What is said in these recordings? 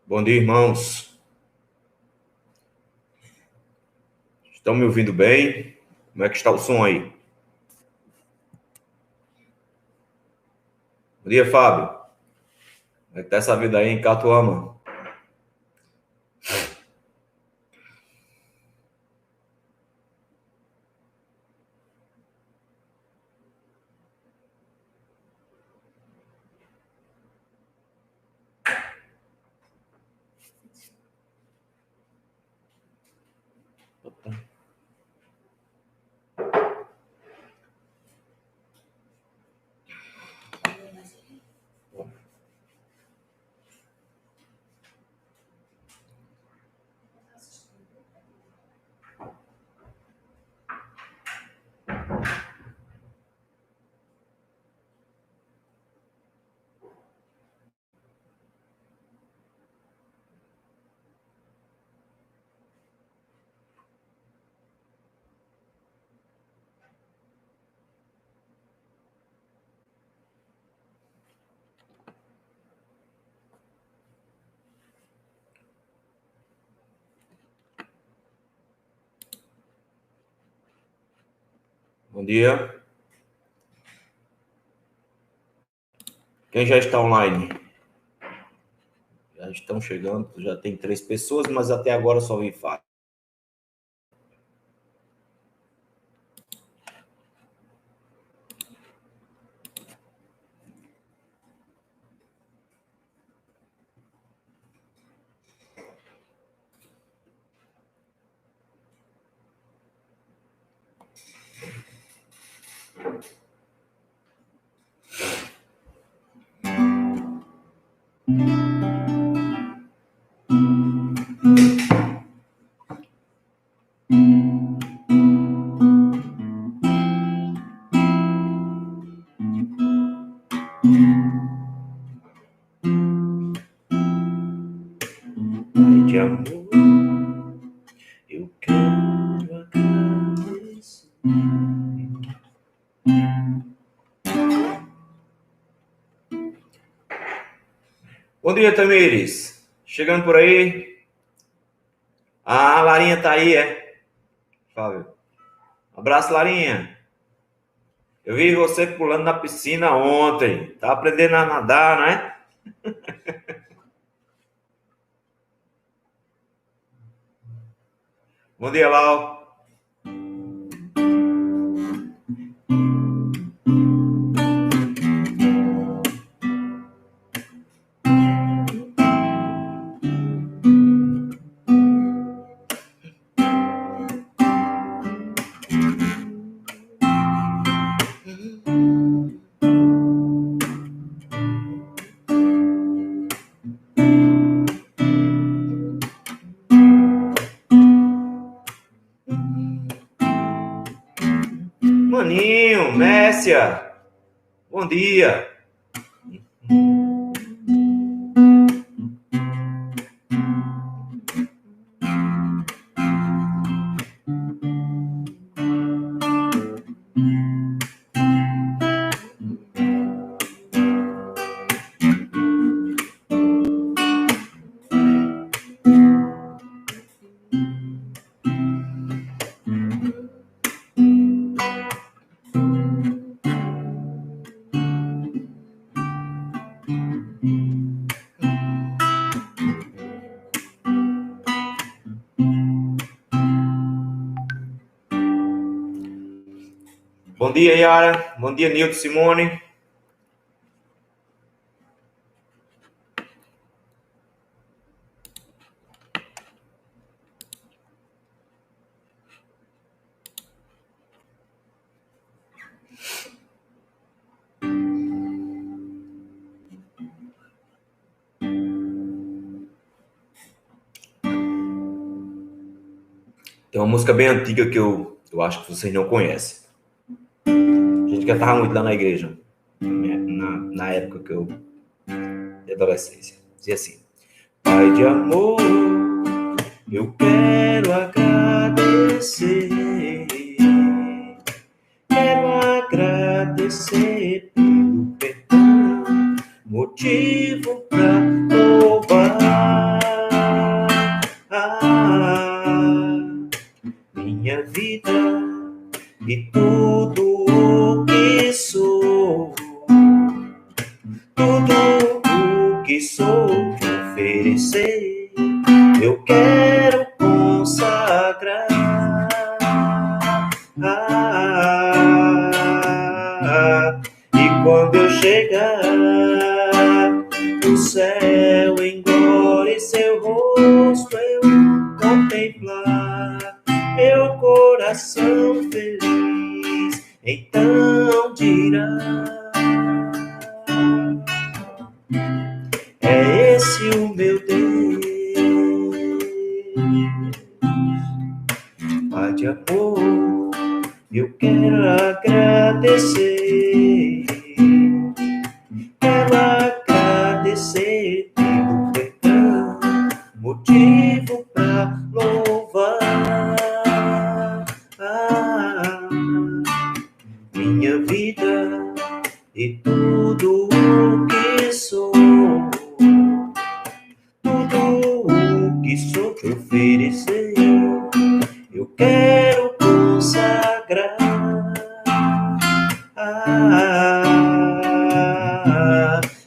Bom dia, irmãos. Estão me ouvindo bem? Como é que está o som aí? Bom dia, Fábio. Como é que tá essa vida aí em Catuama? Bom dia. Quem já está online? Já estão chegando, já tem 3 pessoas, mas até agora só vi Fábio. Pai de amor, eu quero agradecer. Bom dia, Tamires. Chegando por aí. Ah, a Larinha tá aí, é? Fábio. Abraço, Larinha. Eu vi você pulando na piscina ontem. Tá aprendendo a nadar, né? Bom dia, Lau. Maninho, Messia. Bom dia. Bom dia, Yara. Bom dia, Nilton Simone. Tem uma música bem antiga que eu acho que vocês não conhecem. A gente cantava muito lá na igreja, na época que eu de adolescência. Dizia assim: Pai de amor, eu quero agradecer. Quero agradecer pelo perdão, motivo pra louvar. minha vida e tudo o que sou, tudo o que sou te oferecer, eu quero consagrar. E quando eu chegar no céu em glória, seu rosto eu contemplar, meu coração feliz então dirá: é esse o meu Deus, Pai de amor, eu quero agradecer, pelo perdão, motivo pra louvar minha vida e tudo o que sou, tudo o que sou te oferecer, eu quero consagrar.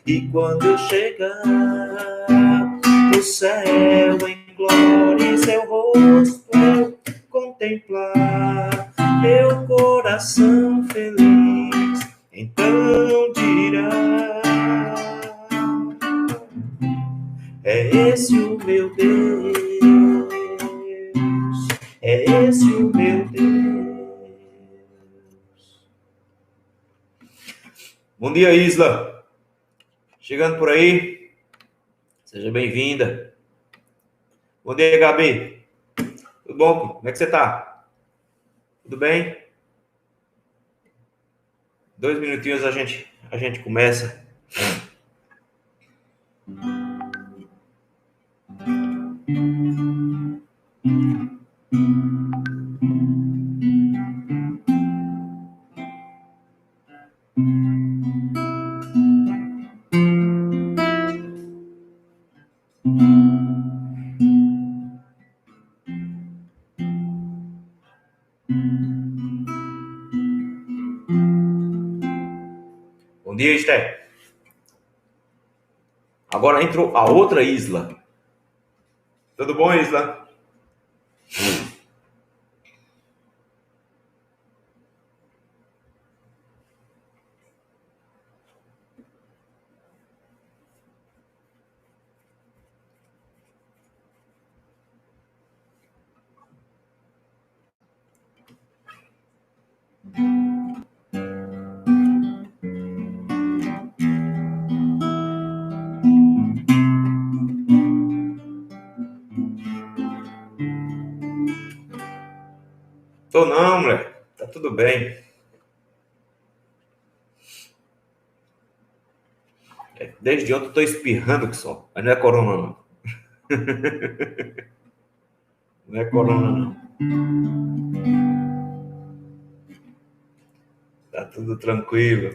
E quando eu chegar no céu em glória, seu rosto eu contemplar, meu coração feliz então dirá: é esse o meu Deus, é esse o meu Deus. Bom dia, Isla. Chegando por aí, seja bem-vinda. Bom dia, Gabi. Tudo bom? Como é que você tá? Tudo bem? 2 minutinhos a gente começa. Bom dia, Esther. Agora entrou a outra Isla. Tudo bom, Isla? Tô não, moleque. Tá tudo bem. Desde ontem eu tô espirrando que só. Mas não é corona, não. Não é corona, não. Tá tudo tranquilo.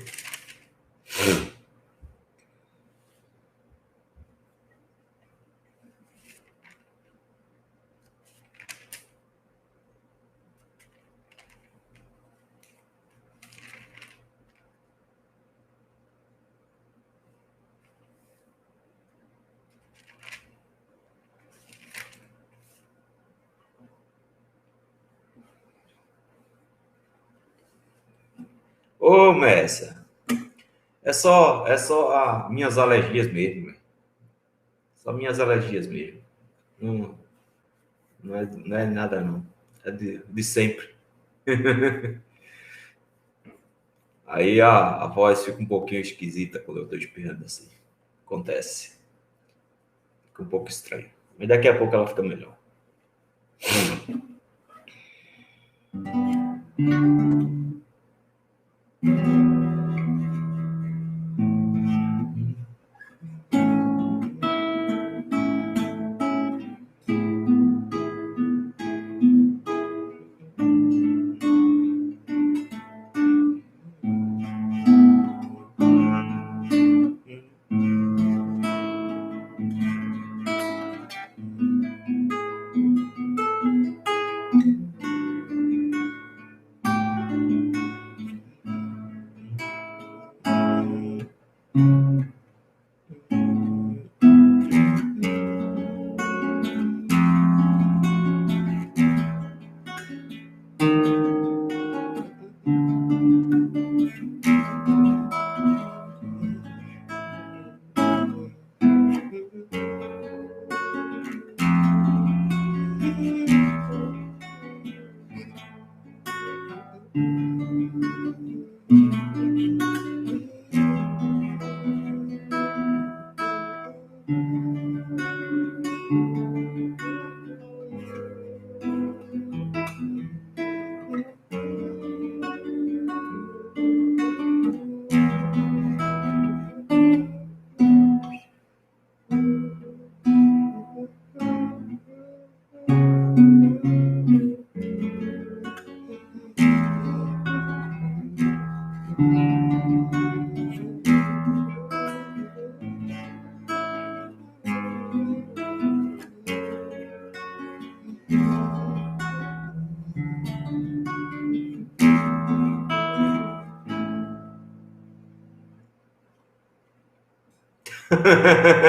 Ô, Messa, é só as minhas alergias mesmo, velho. Só minhas alergias mesmo. Não, não é nada, não. É de sempre. Aí a voz fica um pouquinho esquisita quando eu tô espirrando assim. Acontece. Fica um pouco estranho. Mas daqui a pouco ela fica melhor.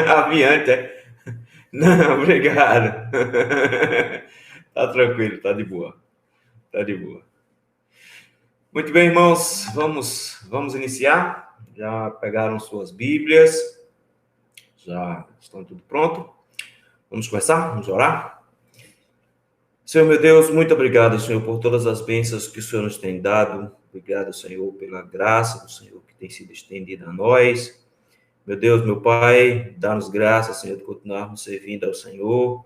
Aviante, é? Não, obrigado. Tá tranquilo, tá de boa. Tá de boa. Muito bem, irmãos, vamos iniciar. Já pegaram suas Bíblias? Já estão tudo pronto? Vamos começar? Vamos orar? Senhor meu Deus, muito obrigado, Senhor, por todas as bênçãos que o Senhor nos tem dado. Obrigado, Senhor, pela graça do Senhor que tem sido estendida a nós. Meu Deus, meu Pai, dá-nos graça, Senhor, de continuarmos servindo ao Senhor,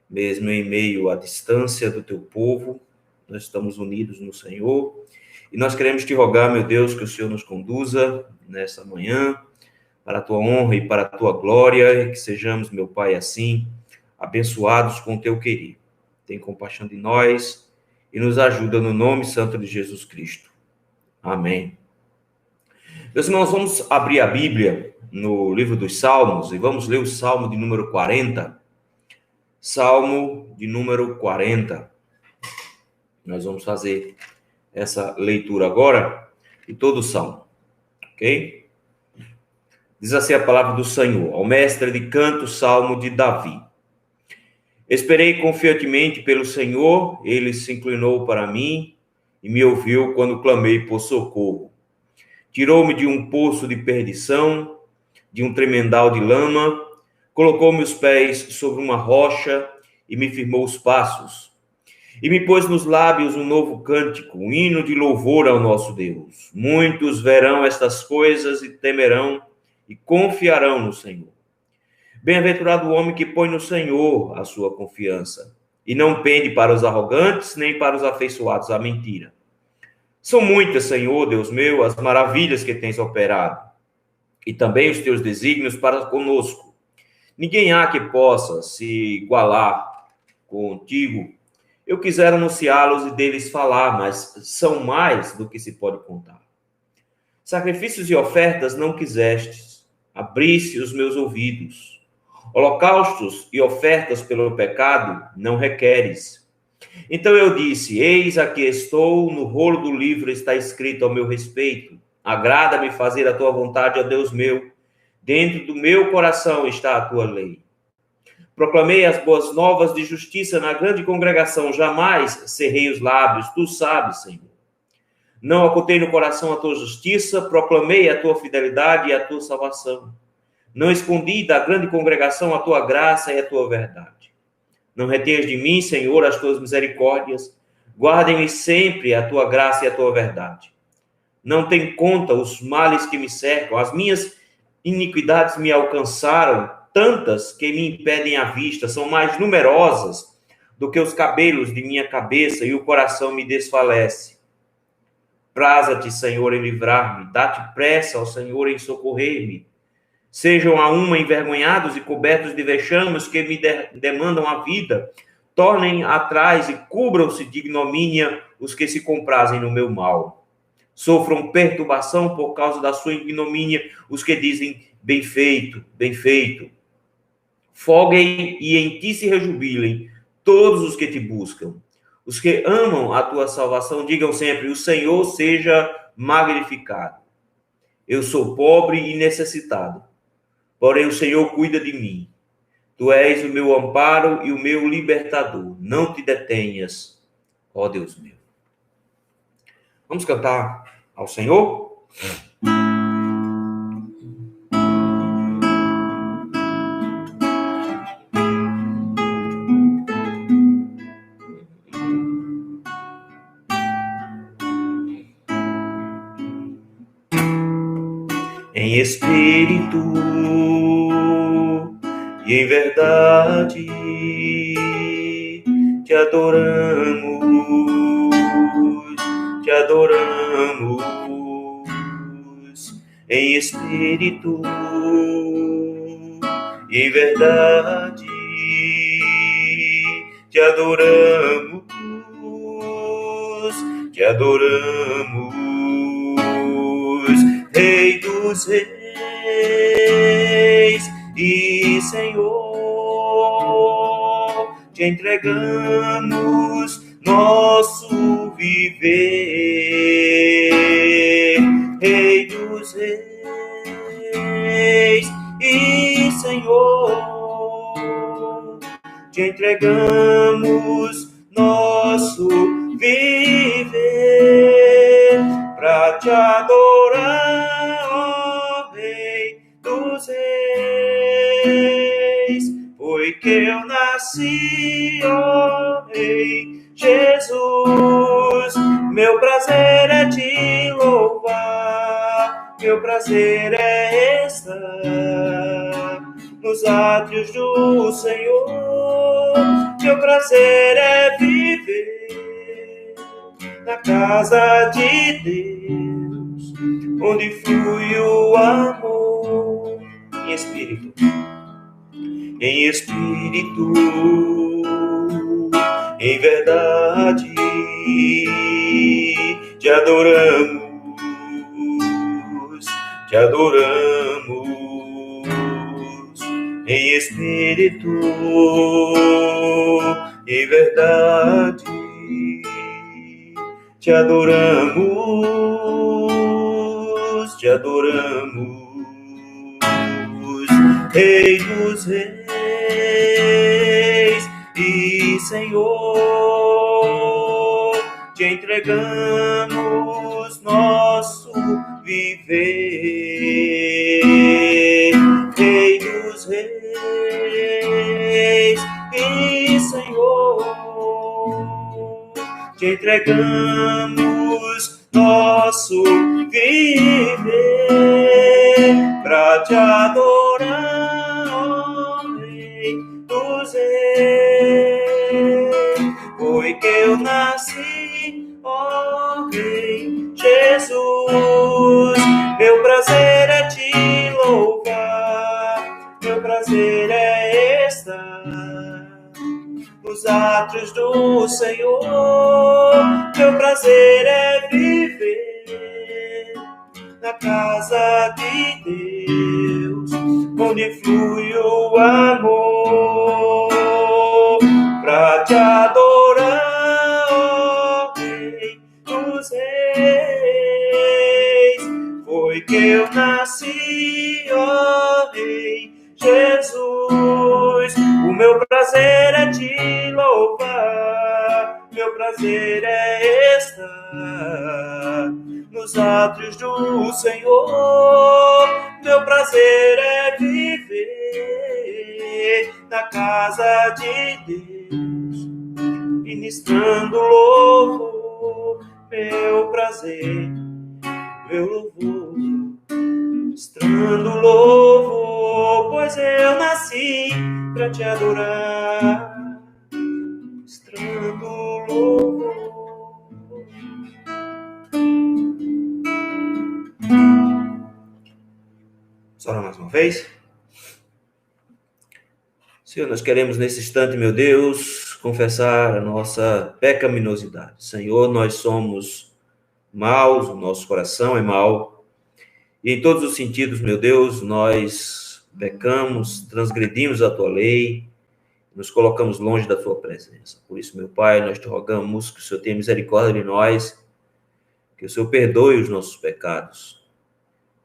mesmo em meio à distância do Teu povo. Nós estamos unidos no Senhor. E nós queremos te rogar, meu Deus, que o Senhor nos conduza nessa manhã, para a tua honra e para a tua glória, e que sejamos, meu Pai, assim, abençoados com o teu querer. Tem compaixão de nós e nos ajuda no nome santo de Jesus Cristo. Amém. Meus irmãos, vamos abrir a Bíblia no livro dos Salmos e vamos ler o Salmo de número 40. Salmo de número 40. Nós vamos fazer essa leitura agora de todo o Salmo, ok? Diz assim a palavra do Senhor, ao mestre de canto, Salmo de Davi. Esperei confiantemente pelo Senhor, ele se inclinou para mim e me ouviu quando clamei por socorro. Tirou-me de um poço de perdição, de um tremendal de lama, colocou meus pés sobre uma rocha e me firmou os passos. E me pôs nos lábios um novo cântico, um hino de louvor ao nosso Deus. Muitos verão estas coisas e temerão e confiarão no Senhor. Bem-aventurado o homem que põe no Senhor a sua confiança e não pende para os arrogantes nem para os afeiçoados à mentira. São muitas, Senhor, Deus meu, as maravilhas que tens operado e também os teus desígnios para conosco. Ninguém há que possa se igualar contigo. Eu quisera anunciá-los e deles falar, mas são mais do que se pode contar. Sacrifícios e ofertas não quisestes, abriste os meus ouvidos. Holocaustos e ofertas pelo pecado não requeres. Então eu disse, eis aqui estou, no rolo do livro está escrito ao meu respeito. Agrada-me fazer a tua vontade, ó Deus meu. Dentro do meu coração está a tua lei. Proclamei as boas novas de justiça na grande congregação, jamais cerrei os lábios, tu sabes, Senhor. Não ocultei no coração a tua justiça, proclamei a tua fidelidade e a tua salvação. Não escondi da grande congregação a tua graça e a tua verdade. Não retenhas de mim, Senhor, as tuas misericórdias, guardem-me sempre a tua graça e a tua verdade. Não tem conta os males que me cercam, as minhas iniquidades me alcançaram, tantas que me impedem a vista, são mais numerosas do que os cabelos de minha cabeça e o coração me desfalece. Praza-te, Senhor, em livrar-me, dá-te pressa ao Senhor em socorrer-me. Sejam a uma envergonhados e cobertos de vexames que me demandam a vida, tornem atrás e cubram-se de ignomínia os que se comprazem no meu mal. Sofram perturbação por causa da sua ignomínia os que dizem, bem feito, bem feito. Folguem e em ti se rejubilem todos os que te buscam. Os que amam a tua salvação digam sempre, o Senhor seja magnificado. Eu sou pobre e necessitado, porém o Senhor cuida de mim. Tu és o meu amparo e o meu libertador. Não te detenhas, ó Deus meu. Vamos cantar ao Senhor? Em espírito e em verdade te adoramos, em espírito e em verdade te adoramos, Rei dos reis e Senhor, te entregamos nosso viver. Rei dos reis e Senhor, te entregamos nosso viver para te adorar, ó Rei dos reis. Foi que eu nasci, ó Rei Jesus. Meu prazer é te louvar, meu prazer é estar nos átrios do Senhor. Meu prazer é viver na casa de Deus, onde flui o amor. Em espírito, em verdade, te adoramos, em espírito, em verdade, te adoramos, Rei dos reis e Senhor, te entregamos nosso viver. Rei dos reis e Senhor, te entregamos nosso viver para te adorar, ó Rei dos reis. Foi que eu nasci, ó Rei Jesus. Meu prazer é te louvar, meu prazer é estar nos átrios do Senhor. Meu prazer é viver na casa de Deus, onde flui o amor, pra te adorar, ó Rei dos reis. Foi que eu nasci, ó Rei Jesus. O meu prazer é te louvar, meu prazer é estar nos átrios do Senhor. Meu prazer é viver na casa de Deus, ministrando louvor. Meu prazer, meu louvor, ministrando louvor, pois eu nasci para te adorar, ministrando louvor. Vamos orar mais uma vez? Senhor, nós queremos nesse instante, meu Deus, confessar a nossa pecaminosidade. Senhor, nós somos maus, o nosso coração é mau, e em todos os sentidos, meu Deus, nós pecamos, transgredimos a tua lei, nos colocamos longe da tua presença. Por isso, meu Pai, nós te rogamos que o Senhor tenha misericórdia de nós, que o Senhor perdoe os nossos pecados,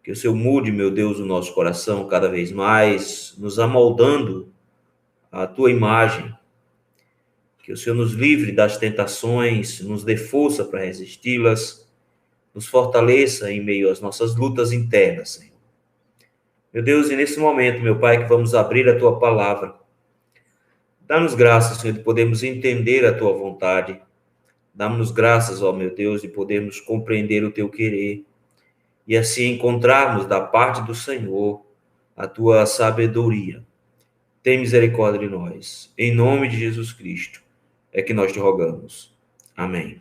que o Senhor mude, meu Deus, o nosso coração cada vez mais, nos amoldando à tua imagem, que o Senhor nos livre das tentações, nos dê força para resisti-las, nos fortaleça em meio às nossas lutas internas, Senhor. Meu Deus, e nesse momento, meu Pai, que vamos abrir a Tua palavra, dá-nos graças, Senhor, de podermos entender a Tua vontade. Dá-nos graças, ó meu Deus, de podermos compreender o Teu querer e assim encontrarmos da parte do Senhor a Tua sabedoria. Tem misericórdia de nós. Em nome de Jesus Cristo é que nós te rogamos. Amém.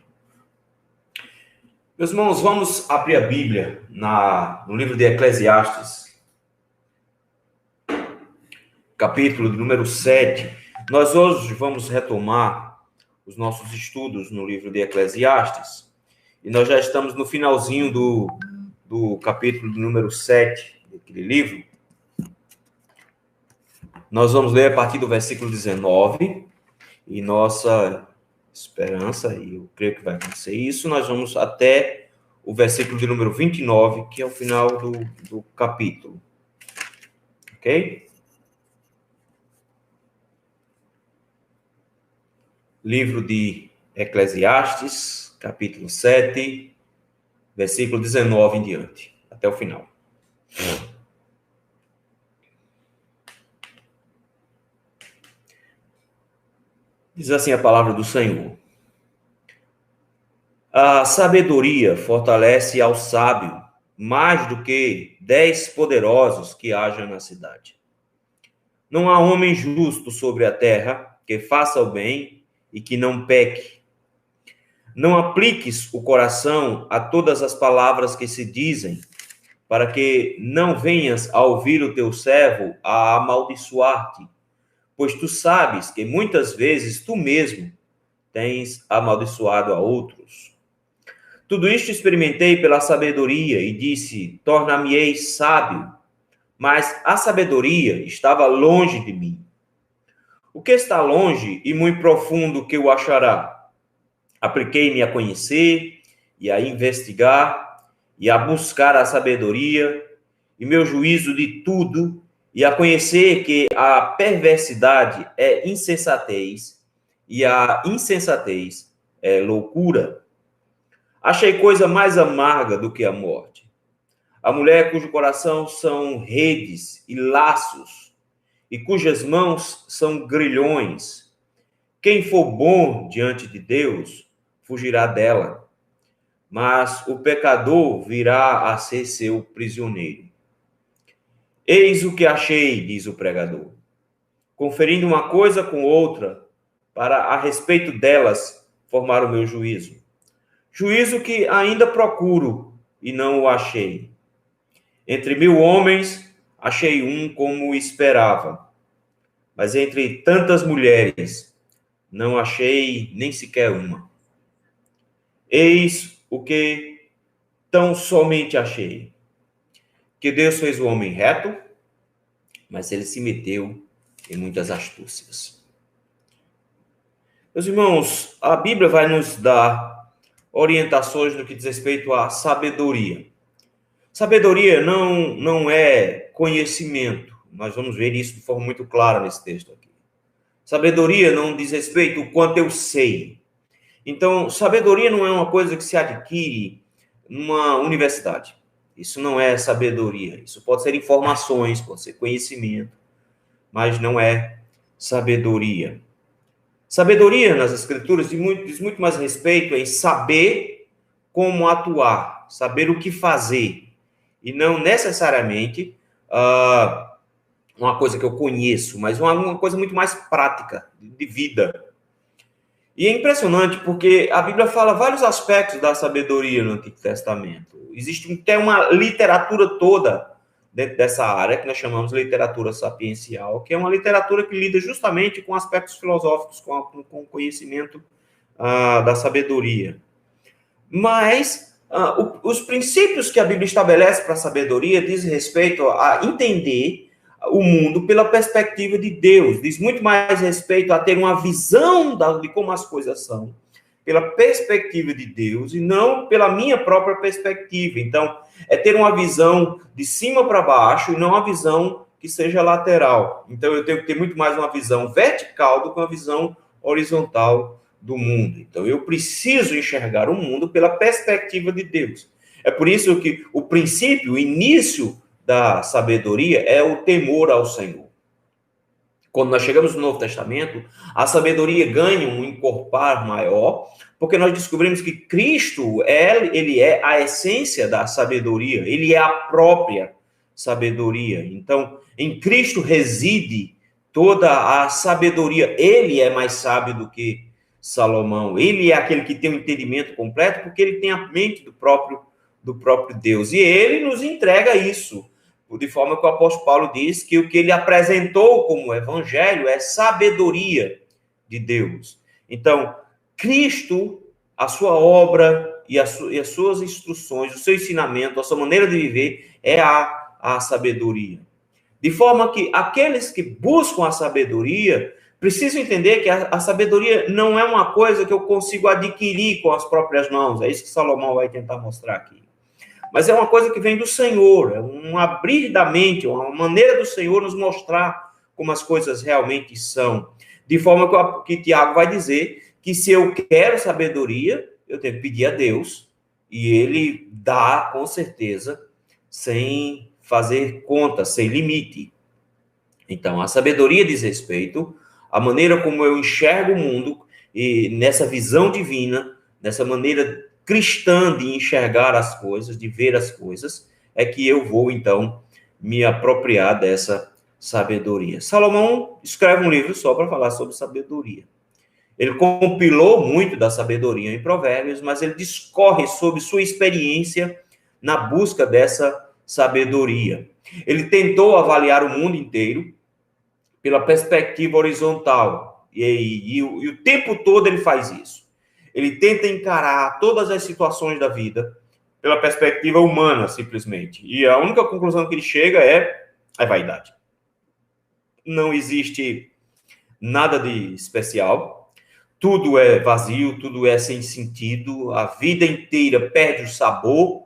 Meus irmãos, vamos abrir a Bíblia no livro de Eclesiastes, capítulo número 7. Nós hoje vamos retomar os nossos estudos no livro de Eclesiastes, e nós já estamos no finalzinho do capítulo número 7 daquele livro. Nós vamos ler a partir do versículo 19, e nossa esperança, e eu creio que vai acontecer isso, nós vamos até o versículo de número 29, que é o final do capítulo. Ok? Livro de Eclesiastes, capítulo 7, versículo 19 em diante, até o final. Diz assim a palavra do Senhor: a sabedoria fortalece ao sábio mais do que 10 poderosos que hajam na cidade. Não há homem justo sobre a terra que faça o bem e que não peque. Não apliques o coração a todas as palavras que se dizem, para que não venhas a ouvir o teu servo a amaldiçoar-te, pois tu sabes que muitas vezes tu mesmo tens amaldiçoado a outros. Tudo isto experimentei pela sabedoria e disse: torna-me-ei sábio. Mas a sabedoria estava longe de mim. O que está longe e muito profundo que o achará? Apliquei-me a conhecer e a investigar e a buscar a sabedoria e meu juízo de tudo, e a conhecer que a perversidade é insensatez e a insensatez é loucura. Achei coisa mais amarga do que a morte. A mulher cujo coração são redes e laços, e cujas mãos são grilhões. Quem for bom diante de Deus, fugirá dela, mas o pecador virá a ser seu prisioneiro. Eis o que achei, diz o pregador, conferindo uma coisa com outra, para a respeito delas formar o meu juízo. Juízo que ainda procuro e não o achei. Entre 1000 homens, achei um como esperava. Mas entre tantas mulheres, não achei nem sequer uma. Eis o que tão somente achei. Que Deus fez o homem reto, mas ele se meteu em muitas astúcias. Meus irmãos, a Bíblia vai nos dar orientações no que diz respeito à sabedoria. Sabedoria não é conhecimento. Nós vamos ver isso de forma muito clara nesse texto aqui. Sabedoria não diz respeito ao quanto eu sei. Então, sabedoria não é uma coisa que se adquire numa universidade. Isso não é sabedoria. Isso pode ser informações, pode ser conhecimento, mas não é sabedoria. Sabedoria nas Escrituras diz muito mais respeito em saber como atuar, saber o que fazer, e não necessariamente uma coisa que eu conheço, mas uma coisa muito mais prática, de vida. E é impressionante porque a Bíblia fala vários aspectos da sabedoria no Antigo Testamento. Existe até uma literatura toda dentro dessa área, que nós chamamos de literatura sapiencial, que é uma literatura que lida justamente com aspectos filosóficos, com o conhecimento da sabedoria. Mas os princípios que a Bíblia estabelece para a sabedoria diz respeito a entender o mundo pela perspectiva de Deus, diz muito mais respeito a ter uma visão de como as coisas são, pela perspectiva de Deus e não pela minha própria perspectiva. Então, é ter uma visão de cima para baixo e não uma visão que seja lateral. Então, eu tenho que ter muito mais uma visão vertical do que uma visão horizontal do mundo. Então, eu preciso enxergar o mundo pela perspectiva de Deus. É por isso que o princípio, o início da sabedoria é o temor ao Senhor. Quando nós chegamos no Novo Testamento, a sabedoria ganha um encorpar maior, porque nós descobrimos que Cristo, ele é a essência da sabedoria, ele é a própria sabedoria. Então, em Cristo reside toda a sabedoria. Ele é mais sábio do que Salomão. Ele é aquele que tem o entendimento completo, porque ele tem a mente do próprio Deus. E ele nos entrega isso. De forma que o apóstolo Paulo diz que o que ele apresentou como evangelho é sabedoria de Deus. Então, Cristo, a sua obra e as suas instruções, o seu ensinamento, a sua maneira de viver é a sabedoria. De forma que aqueles que buscam a sabedoria precisam entender que a sabedoria não é uma coisa que eu consigo adquirir com as próprias mãos. É isso que Salomão vai tentar mostrar aqui. Mas é uma coisa que vem do Senhor, é um abrir da mente, uma maneira do Senhor nos mostrar como as coisas realmente são. De forma que Tiago vai dizer que se eu quero sabedoria, eu tenho que pedir a Deus, e ele dá, com certeza, sem fazer conta, sem limite. Então, a sabedoria diz respeito à maneira como eu enxergo o mundo, e nessa visão divina, nessa maneira cristã de enxergar as coisas, de ver as coisas, é que eu vou, então, me apropriar dessa sabedoria. Salomão escreve um livro só para falar sobre sabedoria. Ele compilou muito da sabedoria em Provérbios, mas ele discorre sobre sua experiência na busca dessa sabedoria. Ele tentou avaliar o mundo inteiro pela perspectiva horizontal, e o tempo todo ele faz isso. Ele tenta encarar todas as situações da vida pela perspectiva humana, simplesmente. E a única conclusão que ele chega é vaidade. Não existe nada de especial. Tudo é vazio, tudo é sem sentido. A vida inteira perde o sabor.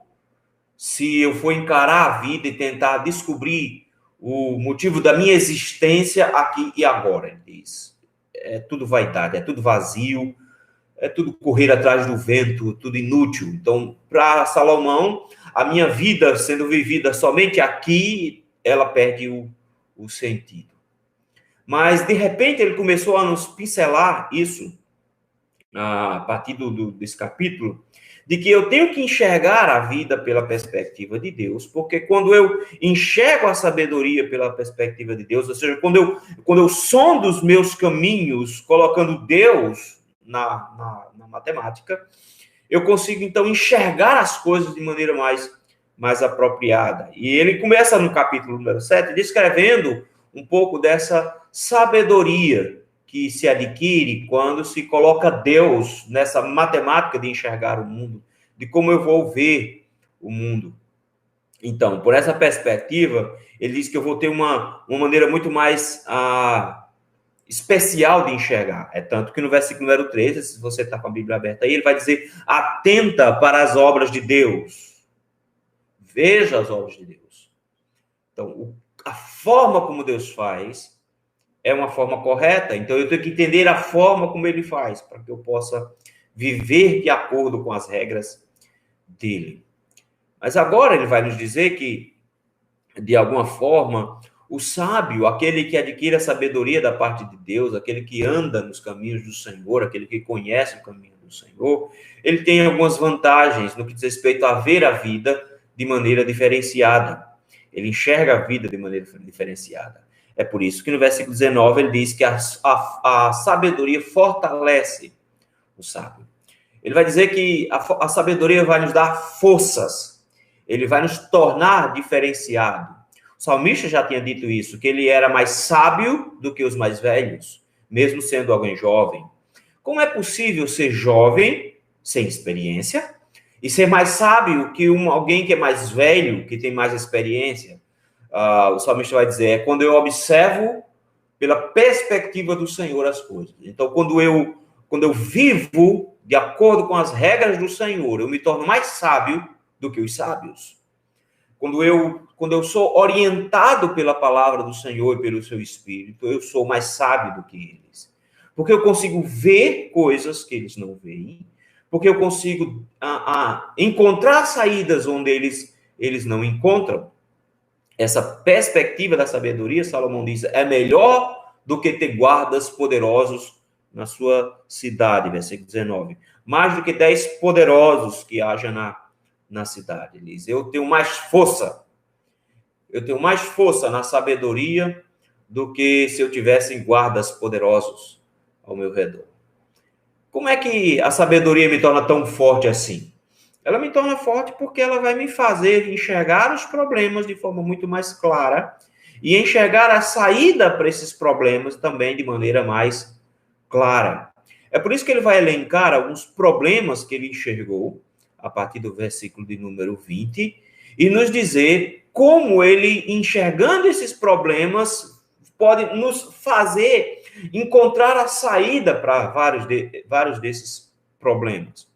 Se eu for encarar a vida e tentar descobrir o motivo da minha existência aqui e agora, ele diz. É tudo vaidade, é tudo vazio. É tudo correr atrás do vento, tudo inútil. Então, para Salomão, a minha vida sendo vivida somente aqui, ela perde o sentido. Mas, de repente, ele começou a nos pincelar isso, a partir desse capítulo, de que eu tenho que enxergar a vida pela perspectiva de Deus, porque quando eu enxergo a sabedoria pela perspectiva de Deus, ou seja, quando eu sondo os meus caminhos, colocando Deus na matemática, eu consigo, então, enxergar as coisas de maneira mais apropriada. E ele começa no capítulo número 7, descrevendo um pouco dessa sabedoria que se adquire quando se coloca Deus nessa matemática de enxergar o mundo, de como eu vou ver o mundo. Então, por essa perspectiva, ele diz que eu vou ter uma maneira muito mais especial de enxergar. É tanto que no versículo número 13, se você está com a Bíblia aberta aí, ele vai dizer: atenta para as obras de Deus. Veja as obras de Deus. Então, a forma como Deus faz é uma forma correta. Então, eu tenho que entender a forma como ele faz, para que eu possa viver de acordo com as regras dele. Mas agora ele vai nos dizer que, de alguma forma, o sábio, aquele que adquire a sabedoria da parte de Deus, aquele que anda nos caminhos do Senhor, aquele que conhece o caminho do Senhor, ele tem algumas vantagens no que diz respeito a ver a vida de maneira diferenciada. Ele enxerga a vida de maneira diferenciada. É por isso que no versículo 19 ele diz que a sabedoria fortalece o sábio. Ele vai dizer que a sabedoria vai nos dar forças, ele vai nos tornar diferenciados. O salmista já tinha dito isso, que ele era mais sábio do que os mais velhos, mesmo sendo alguém jovem. Como é possível ser jovem, sem experiência, e ser mais sábio que alguém que é mais velho, que tem mais experiência? O salmista vai dizer, é quando eu observo pela perspectiva do Senhor as coisas. Então, quando eu vivo de acordo com as regras do Senhor, eu me torno mais sábio do que os sábios. Quando eu sou orientado pela palavra do Senhor e pelo seu Espírito, eu sou mais sábio do que eles. Porque eu consigo ver coisas que eles não veem, porque eu consigo encontrar saídas onde eles não encontram. Essa perspectiva da sabedoria, Salomão diz, é melhor do que ter guardas poderosos na sua cidade, versículo 19. Mais do que 10 poderosos que haja na cidade. Ele diz, eu tenho mais força na sabedoria do que se eu tivesse guardas poderosos ao meu redor. Como é que a sabedoria me torna tão forte assim? Ela me torna forte porque ela vai me fazer enxergar os problemas de forma muito mais clara e enxergar a saída para esses problemas também de maneira mais clara. É por isso que ele vai elencar alguns problemas que ele enxergou, a partir do versículo de número 20, e nos dizer como ele, enxergando esses problemas, pode nos fazer encontrar a saída para vários desses problemas.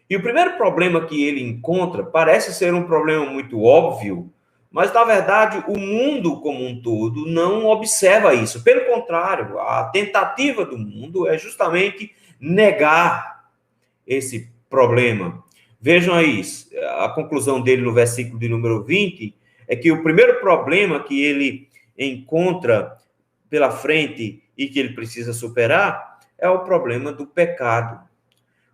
E o primeiro problema que ele encontra parece ser um problema muito óbvio, mas, na verdade, o mundo como um todo não observa isso. Pelo contrário, a tentativa do mundo é justamente negar esse problema. Vejam aí, a conclusão dele no versículo de número 20 é que o primeiro problema que ele encontra pela frente e que ele precisa superar é o problema do pecado.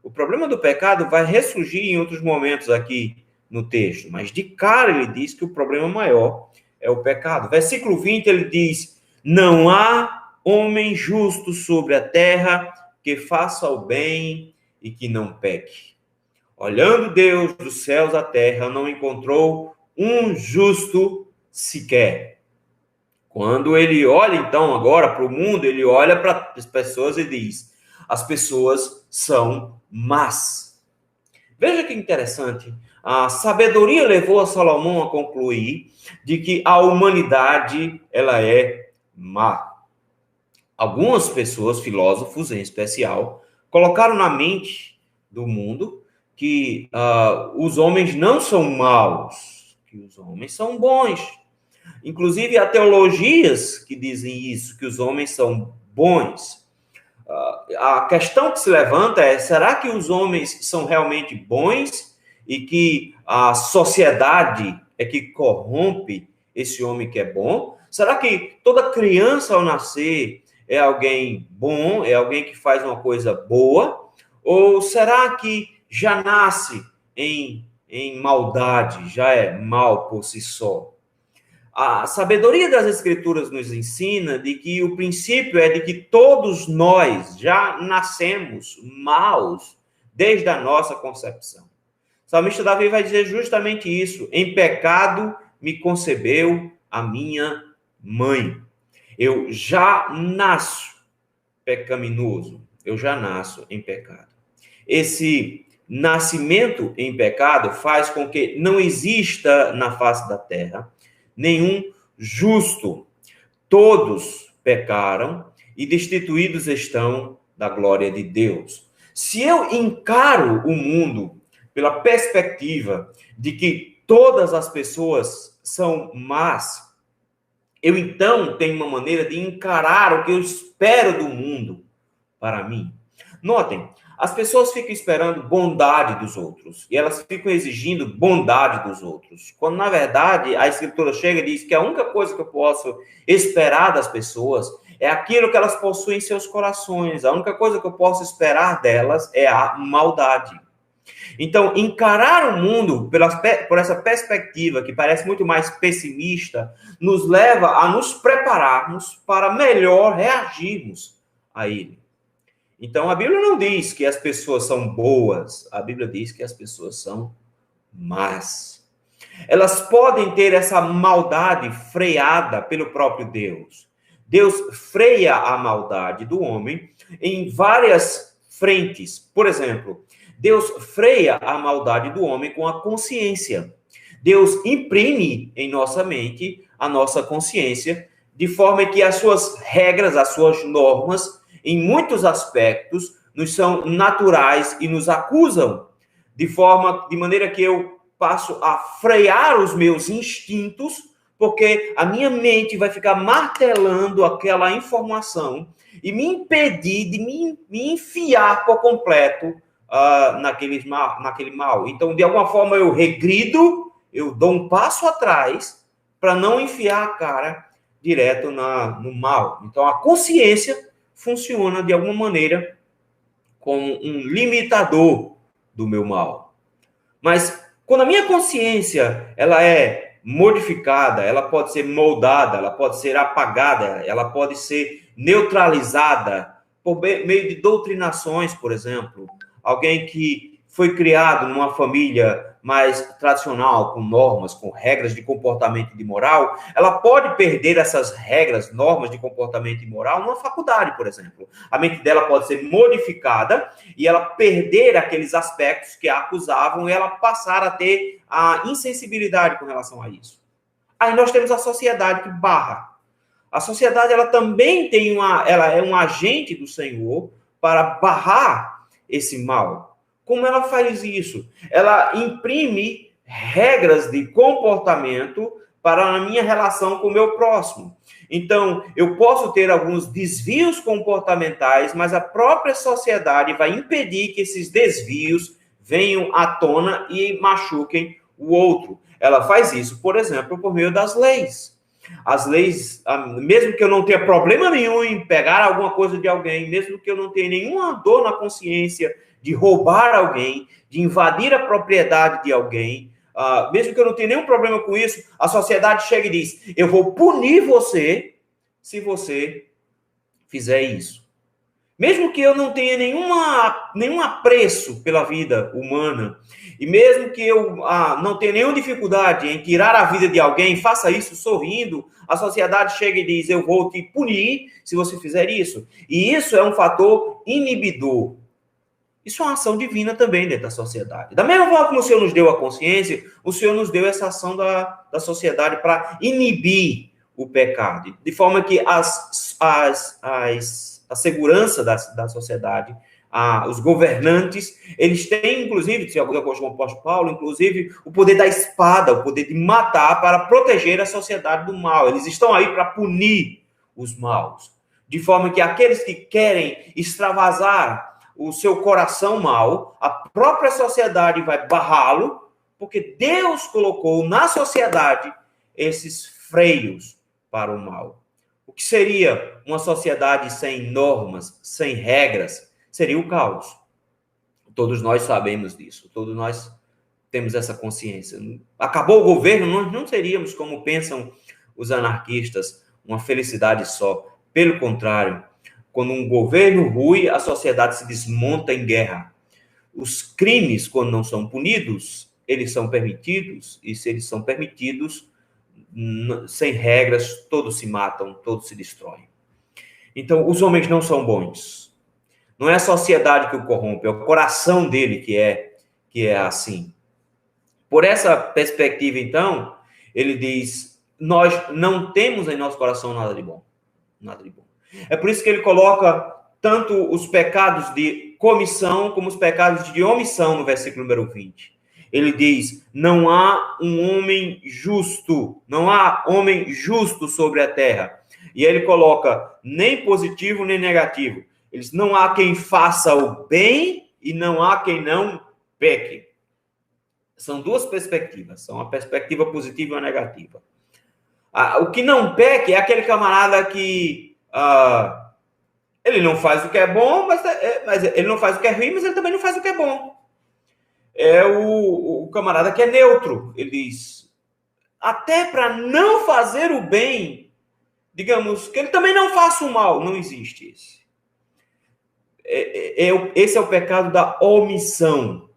O problema do pecado vai ressurgir em outros momentos aqui no texto, mas de cara ele diz que o problema maior é o pecado. Versículo 20 ele diz, não há homem justo sobre a terra que faça o bem e que não peque. Olhando Deus dos céus à terra, não encontrou um justo sequer. Quando ele olha, então, agora para o mundo, ele olha para as pessoas e diz, as pessoas são más. Veja que interessante. A sabedoria levou a Salomão a concluir de que a humanidade, ela é má. Algumas pessoas, filósofos em especial, colocaram na mente do mundo que os homens não são maus, que os homens são bons. Inclusive, há teologias que dizem isso, que os homens são bons. A questão que se levanta é, será que os homens são realmente bons e que a sociedade é que corrompe esse homem que é bom? Será que toda criança ao nascer é alguém bom, é alguém que faz uma coisa boa? Ou será que já nasce em maldade, já é mal por si só? A sabedoria das Escrituras nos ensina de que o princípio é de que todos nós já nascemos maus desde a nossa concepção. O salmista Davi vai dizer justamente isso. Em pecado me concebeu a minha mãe. Eu já nasço pecaminoso. Eu já nasço em pecado. Esse nascimento em pecado faz com que não exista na face da terra nenhum justo. Todos pecaram e destituídos estão da glória de Deus. Se eu encaro o mundo pela perspectiva de que todas as pessoas são más, eu então tenho uma maneira de encarar o que eu espero do mundo para mim. Notem, as pessoas ficam esperando bondade dos outros e elas ficam exigindo bondade dos outros, quando na verdade a Escritura chega e diz que a única coisa que eu posso esperar das pessoas é aquilo que elas possuem em seus corações. A única coisa que eu posso esperar delas é a maldade. Então, encarar o mundo por essa perspectiva, que parece muito mais pessimista, nos leva a nos prepararmos para melhor reagirmos a ele. Então, a Bíblia não diz que as pessoas são boas, a Bíblia diz que as pessoas são más. Elas podem ter essa maldade freada pelo próprio Deus. Deus freia a maldade do homem em várias frentes. Por exemplo, Deus freia a maldade do homem com a consciência. Deus imprime em nossa mente a nossa consciência, de forma que as suas regras, as suas normas, em muitos aspectos, nos são naturais e nos acusam, de maneira que eu passo a frear os meus instintos, porque a minha mente vai ficar martelando aquela informação e me impedir de me enfiar por completo naquele mal. Então, de alguma forma, eu regrido, eu dou um passo atrás para não enfiar a cara direto no mal. Então, a consciência funciona de alguma maneira como um limitador do meu mal. Mas quando a minha consciência ela é modificada, ela pode ser moldada, ela pode ser apagada, ela pode ser neutralizada por meio de doutrinações, por exemplo. Alguém que foi criado numa família mais tradicional, com normas, com regras de comportamento e de moral, ela pode perder essas regras, normas de comportamento e moral numa faculdade, por exemplo. A mente dela pode ser modificada e ela perder aqueles aspectos que a acusavam e ela passar a ter a insensibilidade com relação a isso. Aí nós temos a sociedade que barra. A sociedade ela também ela é um agente do Senhor para barrar esse mal. Como ela faz isso? Ela imprime regras de comportamento para a minha relação com o meu próximo. Então, eu posso ter alguns desvios comportamentais, mas a própria sociedade vai impedir que esses desvios venham à tona e machuquem o outro. Ela faz isso, por exemplo, por meio das leis. As leis, mesmo que eu não tenha problema nenhum em pegar alguma coisa de alguém, mesmo que eu não tenha nenhuma dor na consciência de roubar alguém, de invadir a propriedade de alguém, mesmo que eu não tenha nenhum problema com isso, a sociedade chega e diz, eu vou punir você se você fizer isso. Mesmo que eu não tenha nenhum apreço pela vida humana, e mesmo que eu não tenha nenhuma dificuldade em tirar a vida de alguém, faça isso sorrindo, a sociedade chega e diz, eu vou te punir se você fizer isso. E isso é um fator inibidor. Isso é uma ação divina também dentro da sociedade. Da mesma forma como o Senhor nos deu a consciência, o Senhor nos deu essa ação da sociedade para inibir o pecado. De forma que a segurança da sociedade, os governantes, eles têm, inclusive, se alguém com o apóstolo Paulo, inclusive, o poder da espada, o poder de matar para proteger a sociedade do mal. Eles estão aí para punir os maus. De forma que aqueles que querem extravasar o seu coração mal, a própria sociedade vai barrá-lo, porque Deus colocou na sociedade esses freios para o mal. O que seria uma sociedade sem normas, sem regras? Seria o caos. Todos nós sabemos disso, todos nós temos essa consciência. Acabou o governo, nós não seríamos, como pensam os anarquistas, uma felicidade só. Pelo contrário, quando um governo rui, a sociedade se desmonta em guerra. Os crimes, quando não são punidos, eles são permitidos, e se eles são permitidos, sem regras, todos se matam, todos se destroem. Então, os homens não são bons. Não é a sociedade que o corrompe, é o coração dele que é assim. Por essa perspectiva, então, ele diz, nós não temos em nosso coração nada de bom. Nada de bom. É por isso que ele coloca tanto os pecados de comissão como os pecados de omissão no versículo número 20. Ele diz, não há um homem justo, não há homem justo sobre a terra. E ele coloca nem positivo nem negativo. Ele diz, não há quem faça o bem e não há quem não peque. São duas perspectivas, são uma perspectiva positiva e uma negativa. O que não peque é aquele camarada que ele não faz o que é bom, mas ele não faz o que é ruim, mas ele também não faz o que é bom. É o camarada que é neutro. Ele diz, até para não fazer o bem, digamos, que ele também não faça o mal. Não existe esse. Esse é o pecado da omissão,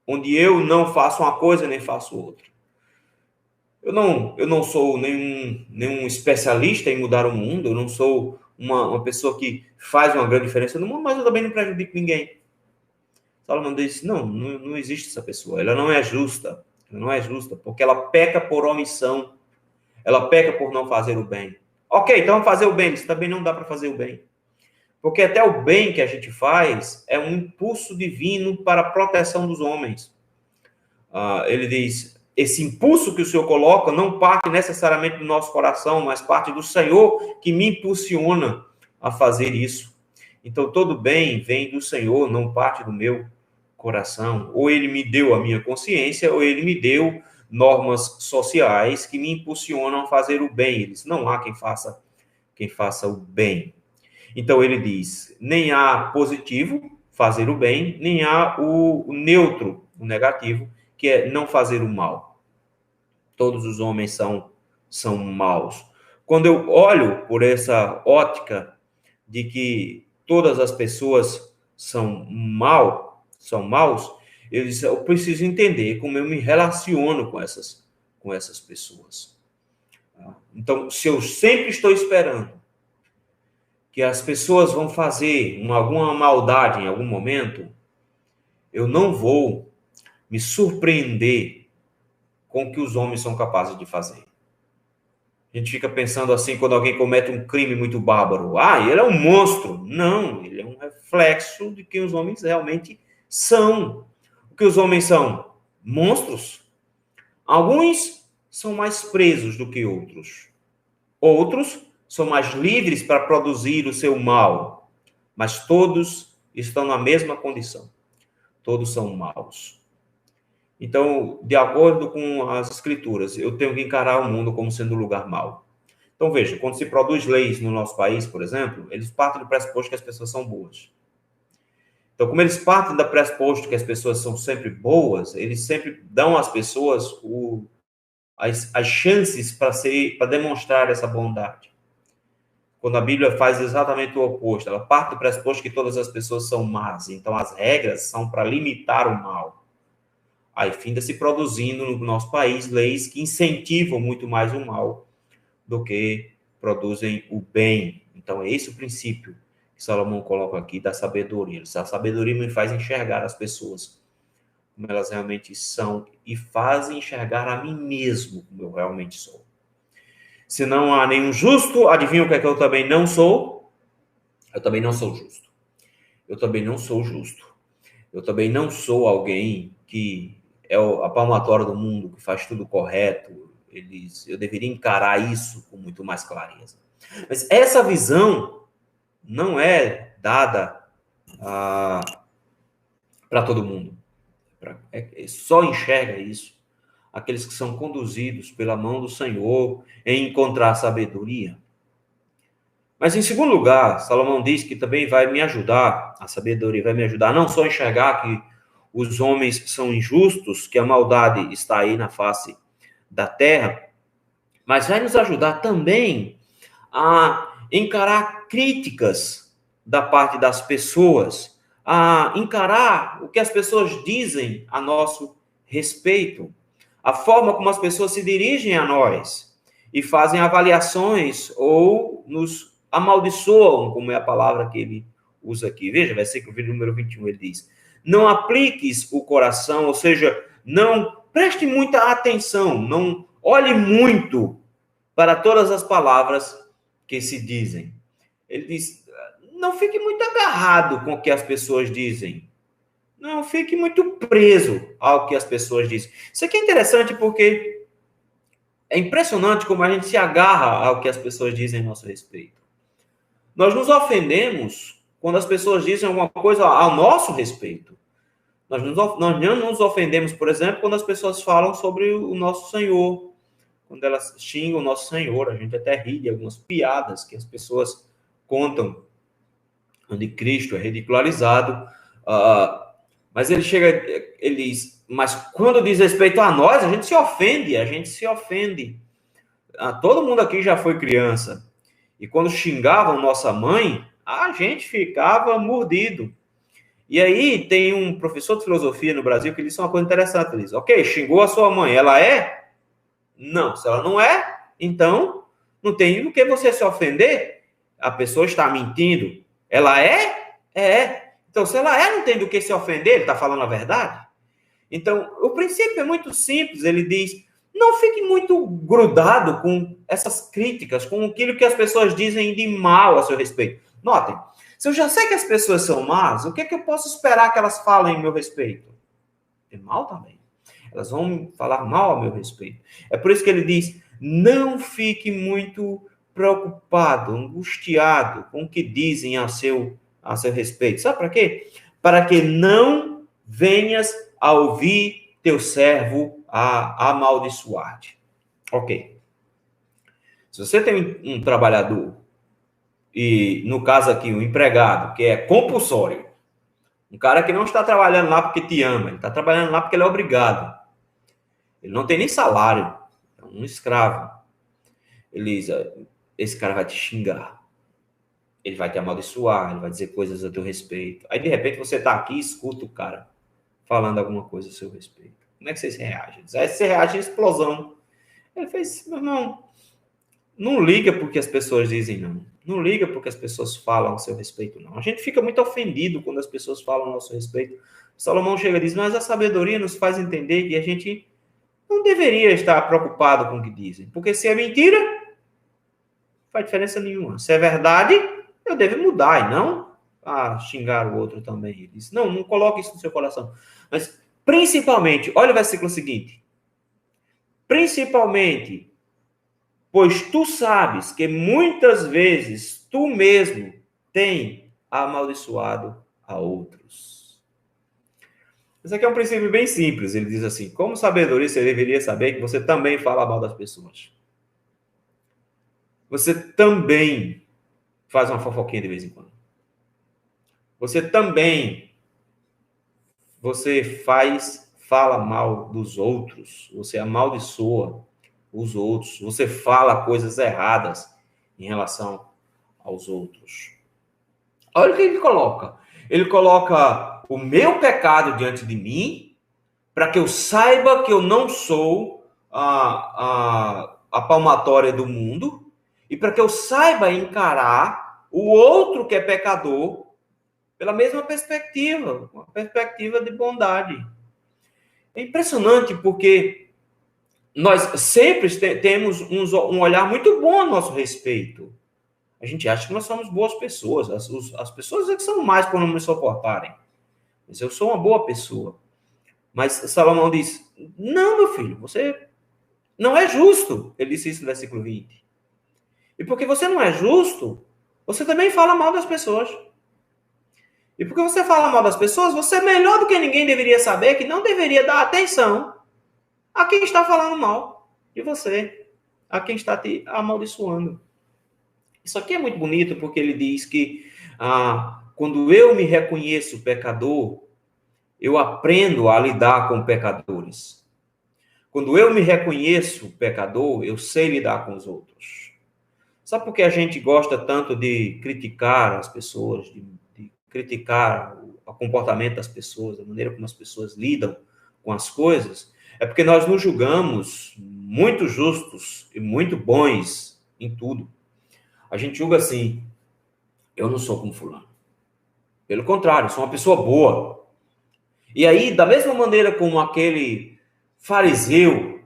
onde eu não faço uma coisa nem faço outra. Eu não sou nenhum especialista em mudar o mundo, eu não sou uma pessoa que faz uma grande diferença no mundo, mas eu também não prejudico ninguém. Salomão disse, não existe essa pessoa, ela não é justa, porque ela peca por omissão, ela peca por não fazer o bem. Ok, então vamos fazer o bem, isso também não dá para fazer o bem. Porque até o bem que a gente faz é um impulso divino para a proteção dos homens. Ele diz, esse impulso que o Senhor coloca não parte necessariamente do nosso coração, mas parte do Senhor que me impulsiona a fazer isso. Então, todo bem vem do Senhor, não parte do meu coração, ou ele me deu a minha consciência, ou ele me deu normas sociais que me impulsionam a fazer o bem. Ele diz, não há quem faça o bem. Então ele diz, nem há positivo, fazer o bem, nem há o neutro, o negativo, que é não fazer o mal. Todos os homens são maus. Quando eu olho por essa ótica de que todas as pessoas são maus, eu preciso entender como eu me relaciono com essas pessoas. Então, se eu sempre estou esperando que as pessoas vão fazer alguma maldade em algum momento, eu não vou me surpreender com o que os homens são capazes de fazer. A gente fica pensando assim, quando alguém comete um crime muito bárbaro. Ele é um monstro. Não, ele é um reflexo de quem os homens realmente são. O que os homens são? Monstros. Alguns são mais presos do que outros. Outros são mais livres para produzir o seu mal. Mas todos estão na mesma condição. Todos são maus. Então, de acordo com as escrituras, eu tenho que encarar o mundo como sendo um lugar mau. Então, veja, quando se produz leis no nosso país, por exemplo, eles partem do pressuposto que as pessoas são boas. Então, como eles partem do pressuposto que as pessoas são sempre boas, eles sempre dão às pessoas as chances para demonstrar essa bondade. Quando a Bíblia faz exatamente o oposto, ela parte do pressuposto que todas as pessoas são más. Então, as regras são para limitar o mal. Aí finda se produzindo no nosso país leis que incentivam muito mais o mal do que produzem o bem. Então, é esse o princípio que Salomão coloca aqui da sabedoria. A sabedoria me faz enxergar as pessoas como elas realmente são e fazem enxergar a mim mesmo como eu realmente sou. Se não há nenhum justo, adivinha o que é que eu também não sou? Eu também não sou justo. Eu também não sou justo. Eu também não sou alguém que é a palmatória do mundo, que faz tudo correto. Eu deveria encarar isso com muito mais clareza. Mas essa visão não é dada para todo mundo. Só enxerga isso aqueles que são conduzidos pela mão do Senhor em encontrar sabedoria. Mas, em segundo lugar, Salomão diz que também vai me ajudar, a sabedoria vai me ajudar não só a enxergar que os homens são injustos, que a maldade está aí na face da terra, mas vai nos ajudar também a encarar críticas da parte das pessoas, a encarar o que as pessoas dizem a nosso respeito, a forma como as pessoas se dirigem a nós e fazem avaliações ou nos amaldiçoam, como é a palavra que ele usa aqui. Veja, versículo número 21, ele diz: não apliques o coração, ou seja, não preste muita atenção, não olhe muito para todas as palavras que se dizem. Ele diz, não fique muito agarrado com o que as pessoas dizem. Não fique muito preso ao que as pessoas dizem. Isso aqui é interessante porque é impressionante como a gente se agarra ao que as pessoas dizem a nosso respeito. Nós nos ofendemos quando as pessoas dizem alguma coisa ao nosso respeito. Nós não nos ofendemos, por exemplo, quando as pessoas falam sobre o nosso Senhor. Quando elas xingam o nosso Senhor, a gente até ri de algumas piadas que as pessoas contam, onde Cristo é ridicularizado. Mas ele diz, mas quando diz respeito a nós, a gente se ofende. Todo mundo aqui já foi criança. E quando xingavam nossa mãe, a gente ficava mordido. E aí tem um professor de filosofia no Brasil que disse uma coisa interessante. Ele diz, ok, xingou a sua mãe, ela é? Não, se ela não é, então não tem do que você se ofender. A pessoa está mentindo. Ela é? É. Então, se ela é, não tem do que se ofender, ele está falando a verdade. Então, o princípio é muito simples. Ele diz, não fique muito grudado com essas críticas, com aquilo que as pessoas dizem de mal a seu respeito. Notem, se eu já sei que as pessoas são más, o que é que eu posso esperar que elas falem a meu respeito? É mal também. Elas vão falar mal a meu respeito. É por isso que ele diz, não fique muito preocupado, angustiado com o que dizem a seu respeito. Sabe para quê? Para que não venhas a ouvir teu servo a amaldiçoar-te. Ok. Se você tem um trabalhador, e no caso aqui, um empregado, que é compulsório, um cara que não está trabalhando lá porque te ama, ele está trabalhando lá porque ele é obrigado. Ele não tem nem salário, é um escravo. Elisa, esse cara vai te xingar. Ele vai te amaldiçoar, ele vai dizer coisas a teu respeito. Aí, de repente, você está aqui e escuta o cara falando alguma coisa a seu respeito. Como é que vocês reagem? Aí você reage em explosão. Ele fez, meu irmão, não liga porque as pessoas dizem não. Não liga porque as pessoas falam a seu respeito, não. A gente fica muito ofendido quando as pessoas falam a nosso respeito. Salomão chega e diz, mas a sabedoria nos faz entender que a gente não deveria estar preocupado com o que dizem. Porque se é mentira, não faz diferença nenhuma. Se é verdade, eu devo mudar e não xingar o outro também. Ele diz, não coloque isso no seu coração. Mas, principalmente, olha o versículo seguinte. Principalmente, pois tu sabes que muitas vezes tu mesmo tem amaldiçoado a outros. Esse aqui é um princípio bem simples. Ele diz assim, como sabedoria, você deveria saber que você também fala mal das pessoas. Você também faz uma fofoquinha de vez em quando. Você também, fala mal dos outros. Você amaldiçoa os outros. Você fala coisas erradas em relação aos outros. Olha o que ele coloca. Ele coloca o meu pecado diante de mim para que eu saiba que eu não sou a palmatória do mundo e para que eu saiba encarar o outro que é pecador pela mesma perspectiva, uma perspectiva de bondade. É impressionante porque nós sempre temos um olhar muito bom a nosso respeito. A gente acha que nós somos boas pessoas. As pessoas é que são mais por não me suportarem. Mas eu sou uma boa pessoa. Mas Salomão diz, não, meu filho, você não é justo. Ele disse isso no versículo 20. E porque você não é justo, você também fala mal das pessoas. E porque você fala mal das pessoas, você é melhor do que ninguém deveria saber que não deveria dar atenção a quem está falando mal de você, a quem está te amaldiçoando. Isso aqui é muito bonito porque ele diz que quando eu me reconheço pecador, eu aprendo a lidar com pecadores. Quando eu me reconheço pecador, eu sei lidar com os outros. Sabe por que a gente gosta tanto de criticar as pessoas, de criticar o comportamento das pessoas, a maneira como as pessoas lidam com as coisas? É porque nós nos julgamos muito justos e muito bons em tudo. A gente julga assim, eu não sou como fulano. Pelo contrário, sou uma pessoa boa. E aí, da mesma maneira como aquele fariseu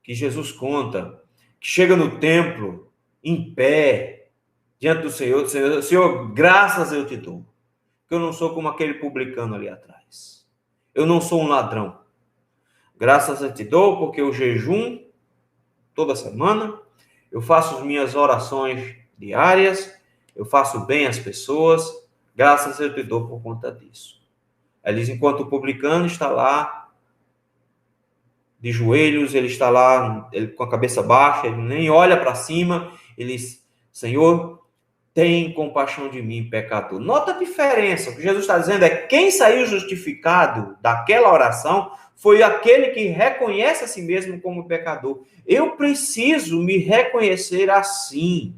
que Jesus conta, que chega no templo, em pé, diante do Senhor, Senhor, graças eu te dou, que eu não sou como aquele publicano ali atrás. Eu não sou um ladrão. Graças eu te dou porque eu jejum toda semana, eu faço as minhas orações diárias, eu faço bem às pessoas, graças eu te dou por conta disso. Ele diz, enquanto o publicano está lá, de joelhos, ele está lá ele, com a cabeça baixa, ele nem olha para cima, ele diz, Senhor, tem compaixão de mim, pecador. Nota a diferença, o que Jesus está dizendo é, quem saiu justificado daquela oração foi aquele que reconhece a si mesmo como pecador. Eu preciso me reconhecer assim.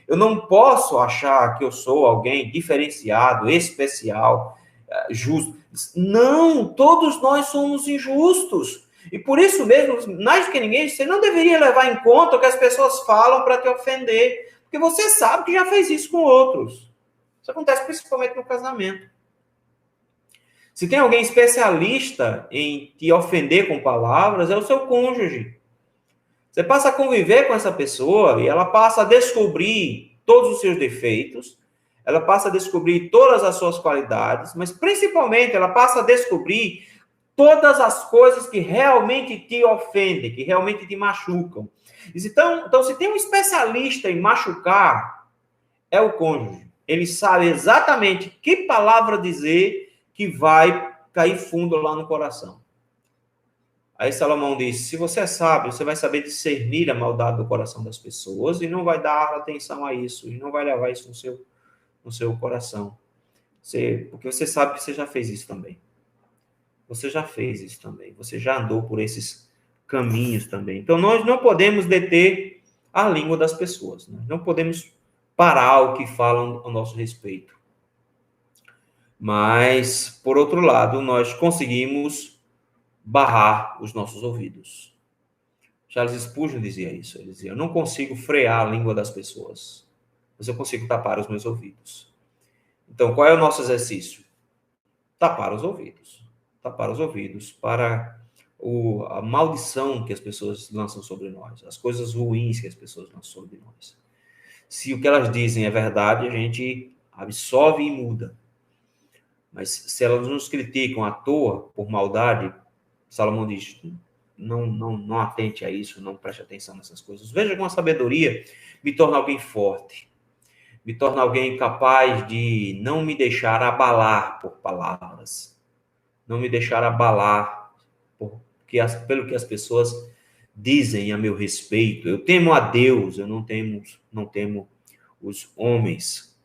Eu não posso achar que eu sou alguém diferenciado, especial, justo. Não, todos nós somos injustos. E por isso mesmo, mais do que ninguém, você não deveria levar em conta o que as pessoas falam para te ofender. Porque você sabe que já fez isso com outros. Isso acontece principalmente no casamento. Se tem alguém especialista em te ofender com palavras, é o seu cônjuge. Você passa a conviver com essa pessoa e ela passa a descobrir todos os seus defeitos, ela passa a descobrir todas as suas qualidades, mas principalmente ela passa a descobrir todas as coisas que realmente te ofendem, que realmente te machucam. Então, se tem um especialista em machucar, é o cônjuge. Ele sabe exatamente que palavra dizer que vai cair fundo lá no coração. Aí Salomão diz, se você é sábio, você vai saber discernir a maldade do coração das pessoas e não vai dar atenção a isso, e não vai levar isso no seu coração. Porque você sabe que você já fez isso também. Você já fez isso também. Você já andou por esses caminhos também. Então, nós não podemos deter a língua das pessoas. Nós não podemos parar o que falam a nosso respeito. Mas, por outro lado, nós conseguimos barrar os nossos ouvidos. Charles Spurgeon dizia isso. Ele dizia, eu não consigo frear a língua das pessoas, mas eu consigo tapar os meus ouvidos. Então, qual é o nosso exercício? Tapar os ouvidos. Tapar os ouvidos para a maldição que as pessoas lançam sobre nós, as coisas ruins que as pessoas lançam sobre nós. Se o que elas dizem é verdade, a gente absorve e muda. Mas se elas nos criticam à toa, por maldade, Salomão diz, não atente a isso, não preste atenção nessas coisas. Veja como a sabedoria me torna alguém forte, me torna alguém capaz de não me deixar abalar por palavras, não me deixar abalar pelo que as pessoas dizem a meu respeito. Eu temo a Deus, eu não temo os homens.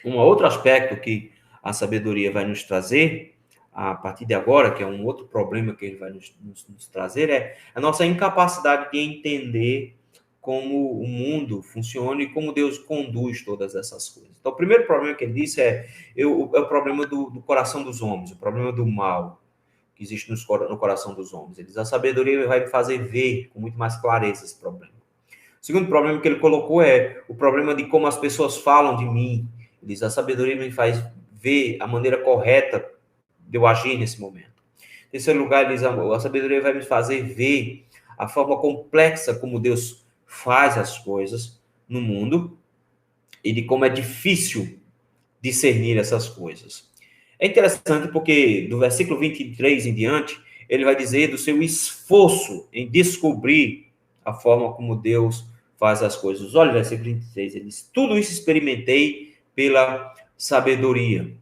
Um outro aspecto que a sabedoria vai nos trazer, a partir de agora, que é um outro problema que ele vai nos trazer, é a nossa incapacidade de entender como o mundo funciona e como Deus conduz todas essas coisas. Então, o primeiro problema que ele disse é o problema do coração dos homens, o problema do mal que existe no coração dos homens. Ele diz, a sabedoria vai me fazer ver com muito mais clareza esse problema. O segundo problema que ele colocou é o problema de como as pessoas falam de mim. Ele diz, a sabedoria me faz ver a maneira correta de eu agir nesse momento. Em terceiro lugar, ele diz, a sabedoria vai me fazer ver a forma complexa como Deus faz as coisas no mundo e de como é difícil discernir essas coisas. É interessante porque do versículo 23 em diante, ele vai dizer do seu esforço em descobrir a forma como Deus faz as coisas. Olha o versículo 23, ele diz, tudo isso experimentei pela sabedoria.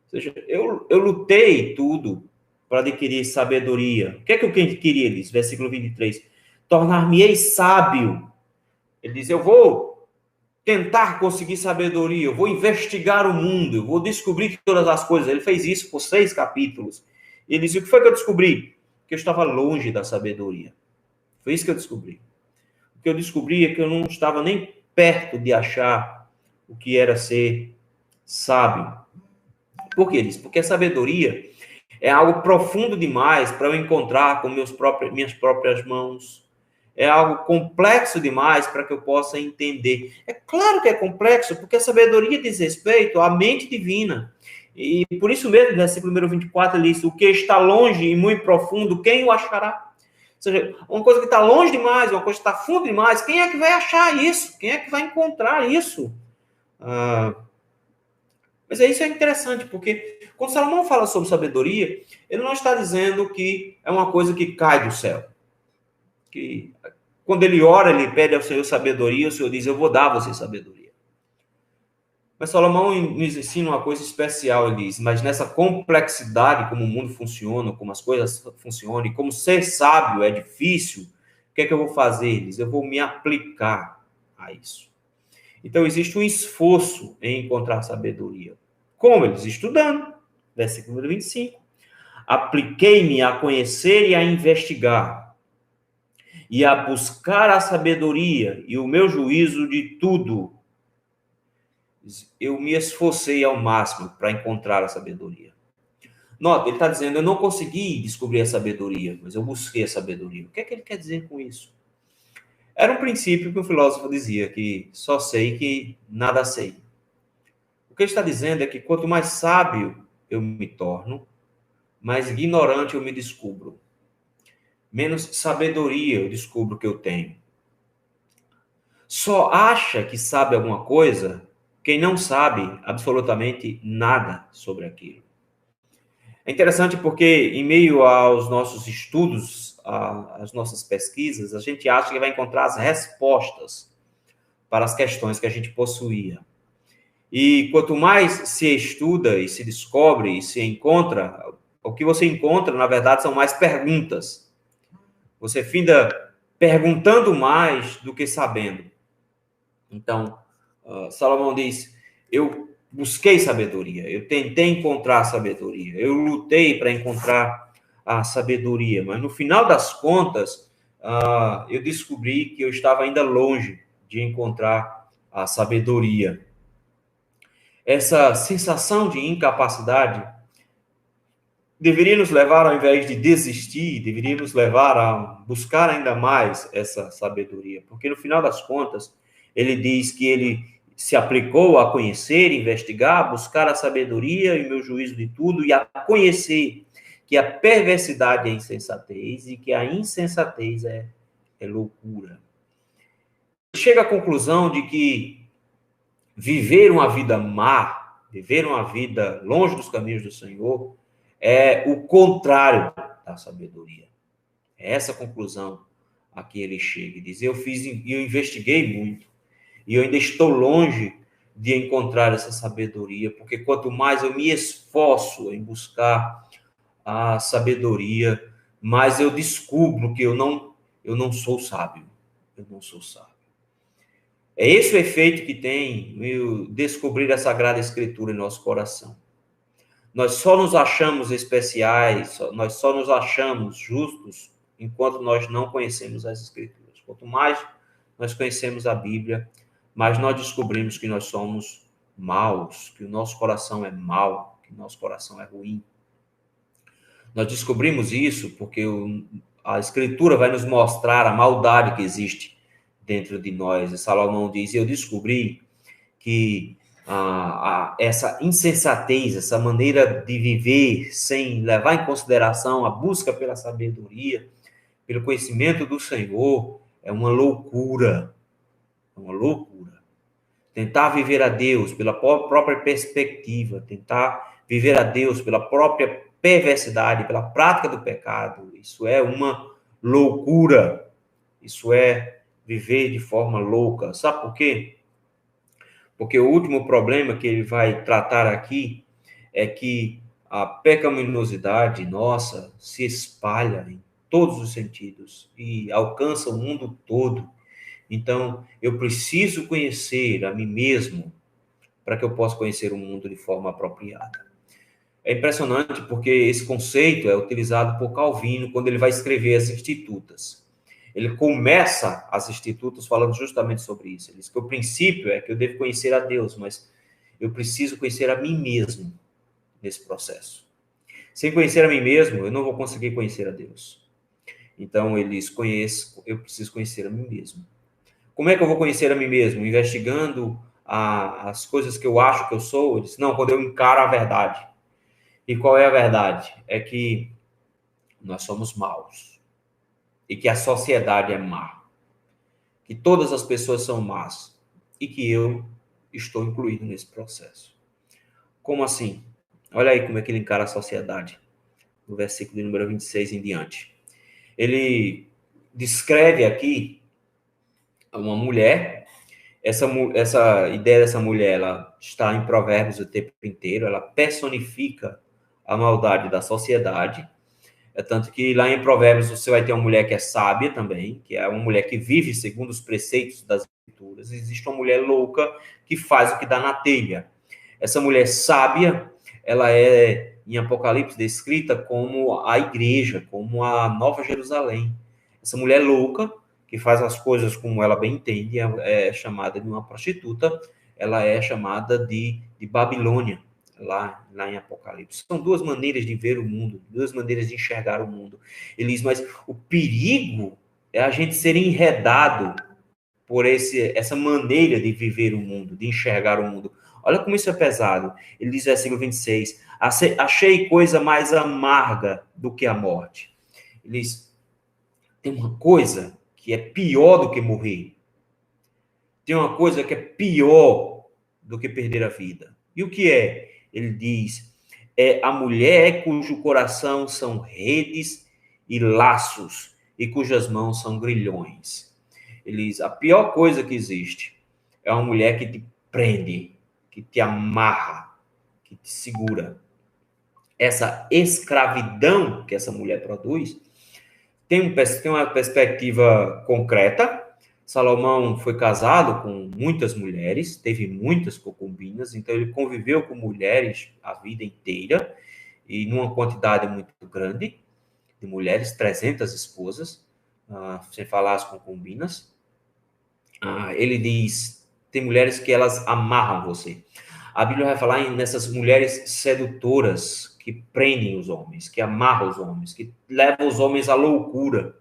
Ou seja, eu lutei tudo para adquirir sabedoria. O que é que eu queria? Ele diz, versículo 23, tornar-me-ei sábio. Ele diz, eu vou tentar conseguir sabedoria, eu vou investigar o mundo, eu vou descobrir todas as coisas. Ele fez isso por 6 capítulos. Ele diz, o que foi que eu descobri? Que eu estava longe da sabedoria. Foi isso que eu descobri. O que eu descobri é que eu não estava nem perto de achar o que era ser sábio. Por que isso? Porque a sabedoria é algo profundo demais para eu encontrar com minhas próprias mãos. É algo complexo demais para que eu possa entender. É claro que é complexo, porque a sabedoria diz respeito à mente divina. E por isso mesmo, no versículo número 24, ele diz, o que está longe e muito profundo, quem o achará? Ou seja, uma coisa que está longe demais, uma coisa que está fundo demais, quem é que vai achar isso? Quem é que vai encontrar isso? Mas isso é interessante, porque quando Salomão fala sobre sabedoria, ele não está dizendo que é uma coisa que cai do céu. Que quando ele ora, ele pede ao Senhor sabedoria, o Senhor diz, eu vou dar a você sabedoria. Mas Salomão nos ensina uma coisa especial, ele diz, mas nessa complexidade, como o mundo funciona, como as coisas funcionam, e como ser sábio é difícil, o que é que eu vou fazer? Ele diz, eu vou me aplicar a isso. Então, existe um esforço em encontrar sabedoria. Como? Ele diz, estudando. Versículo 25. Apliquei-me a conhecer e a investigar, e a buscar a sabedoria e o meu juízo de tudo. Eu me esforcei ao máximo para encontrar a sabedoria. Nota, ele está dizendo, eu não consegui descobrir a sabedoria, mas eu busquei a sabedoria. O que é que ele quer dizer com isso? Era um princípio que o filósofo dizia, que só sei que nada sei. O que ele está dizendo é que quanto mais sábio eu me torno, mais ignorante eu me descubro. Menos sabedoria eu descubro que eu tenho. Só acha que sabe alguma coisa quem não sabe absolutamente nada sobre aquilo. É interessante porque, em meio aos nossos estudos, às nossas pesquisas, a gente acha que vai encontrar as respostas para as questões que a gente possuía. E quanto mais se estuda e se descobre e se encontra, O que você encontra, na verdade, são mais perguntas. Você finda perguntando mais do que sabendo. Então, Salomão diz, eu busquei sabedoria, eu tentei encontrar sabedoria, eu lutei para encontrar a sabedoria, mas no final das contas, eu descobri que eu estava ainda longe de encontrar a sabedoria. Essa sensação de incapacidade deveria nos levar, ao invés de desistir, deveria nos levar a buscar ainda mais essa sabedoria, porque no final das contas, ele diz que ele se aplicou a conhecer, investigar, buscar a sabedoria e o meu juízo de tudo, e a conhecer que a perversidade é insensatez e que a insensatez é loucura. Chega à conclusão de que viver uma vida má, viver uma vida longe dos caminhos do Senhor, é o contrário da sabedoria. É essa conclusão a que ele chega. Diz, eu investiguei muito, e eu ainda estou longe de encontrar essa sabedoria, porque quanto mais eu me esforço em buscar a sabedoria, mais eu descubro que eu não sou sábio. Eu não sou sábio. É esse o efeito que tem descobrir a Sagrada Escritura em nosso coração. Nós só nos achamos especiais, nós só nos achamos justos enquanto nós não conhecemos as Escrituras. Quanto mais nós conhecemos a Bíblia, mais nós descobrimos que nós somos maus, que o nosso coração é mau, que o nosso coração é ruim. Nós descobrimos isso porque a Escritura vai nos mostrar a maldade que existe dentro de nós. E Salomão diz, eu descobri que essa insensatez, essa maneira de viver sem levar em consideração a busca pela sabedoria, pelo conhecimento do Senhor, é uma loucura. É uma loucura. Tentar viver a Deus pela própria perspectiva, tentar viver a Deus pela própria perversidade, pela prática do pecado, isso é uma loucura. Isso é viver de forma louca. Sabe por quê? Porque o último problema que ele vai tratar aqui é que a pecaminosidade nossa se espalha em todos os sentidos e alcança o mundo todo. Então, eu preciso conhecer a mim mesmo para que eu possa conhecer o mundo de forma apropriada. É impressionante porque esse conceito é utilizado por Calvino quando ele vai escrever as Institutas. Ele começa as Institutas falando justamente sobre isso. Ele diz que o princípio é que eu devo conhecer a Deus, mas eu preciso conhecer a mim mesmo nesse processo. Sem conhecer a mim mesmo, eu não vou conseguir conhecer a Deus. Então, ele diz, eu preciso conhecer a mim mesmo. Como é que eu vou conhecer a mim mesmo? Investigando as coisas que eu acho que eu sou? Ele diz, não, quando eu encaro a verdade. E qual é a verdade? É que nós somos maus. E que a sociedade é má, que todas as pessoas são más e que eu estou incluído nesse processo. Como assim? Olha aí como é que ele encara a sociedade, no versículo de número 26 em diante. Ele descreve aqui uma mulher, essa ideia dessa mulher, ela está em Provérbios o tempo inteiro, ela personifica a maldade da sociedade. É tanto que lá em Provérbios você vai ter uma mulher que é sábia também, que é uma mulher que vive segundo os preceitos das Escrituras. Existe uma mulher louca que faz o que dá na telha. Essa mulher sábia, ela é, em Apocalipse, descrita como a igreja, como a Nova Jerusalém. Essa mulher louca, que faz as coisas como ela bem entende, é chamada de uma prostituta, ela é chamada de Babilônia. Lá em Apocalipse. São duas maneiras de ver o mundo, duas maneiras de enxergar o mundo. Ele diz, mas o perigo é a gente ser enredado por essa maneira de viver o mundo, de enxergar o mundo. Olha como isso é pesado. Ele diz, versículo 26, achei coisa mais amarga do que a morte. Ele diz, tem uma coisa que é pior do que morrer. Tem uma coisa que é pior do que perder a vida. E o que é? Ele diz, é a mulher cujo coração são redes e laços, e cujas mãos são grilhões. Ele diz, a pior coisa que existe é uma mulher que te prende, que te amarra, que te segura. essa escravidão que essa mulher produz, tem uma perspectiva concreta. Salomão foi casado com muitas mulheres, teve muitas concubinas, então ele conviveu com mulheres a vida inteira, e numa quantidade muito grande de mulheres, 300 esposas, sem falar as concubinas. Ele diz, tem mulheres que elas amarram você. A Bíblia vai falar nessas mulheres sedutoras que prendem os homens, que amarram os homens, que levam os homens à loucura,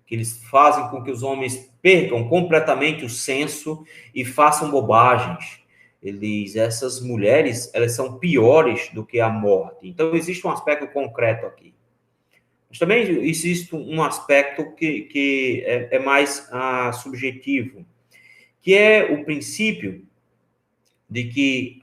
que eles fazem com que os homens percam completamente o senso e façam bobagens. Ele diz, essas mulheres, elas são piores do que a morte. Então, existe um aspecto concreto aqui. Mas também existe um aspecto que é mais subjetivo, que é o princípio de que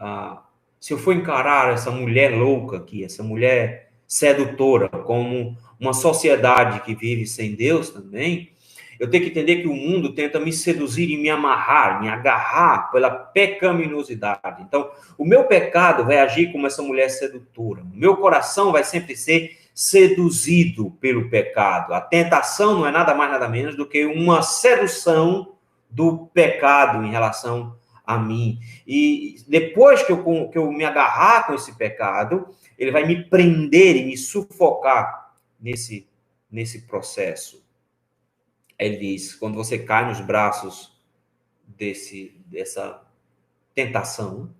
se eu for encarar essa mulher louca aqui, essa mulher sedutora, como uma sociedade que vive sem Deus também, eu tenho que entender que o mundo tenta me seduzir e me amarrar, me agarrar pela pecaminosidade. Então, o meu pecado vai agir como essa mulher sedutora. O meu coração vai sempre ser seduzido pelo pecado. A tentação não é nada mais, nada menos do que uma sedução do pecado em relação a mim. E depois que eu me agarrar com esse pecado, ele vai me prender e me sufocar nesse processo. Ele diz, quando você cai nos braços dessa tentação,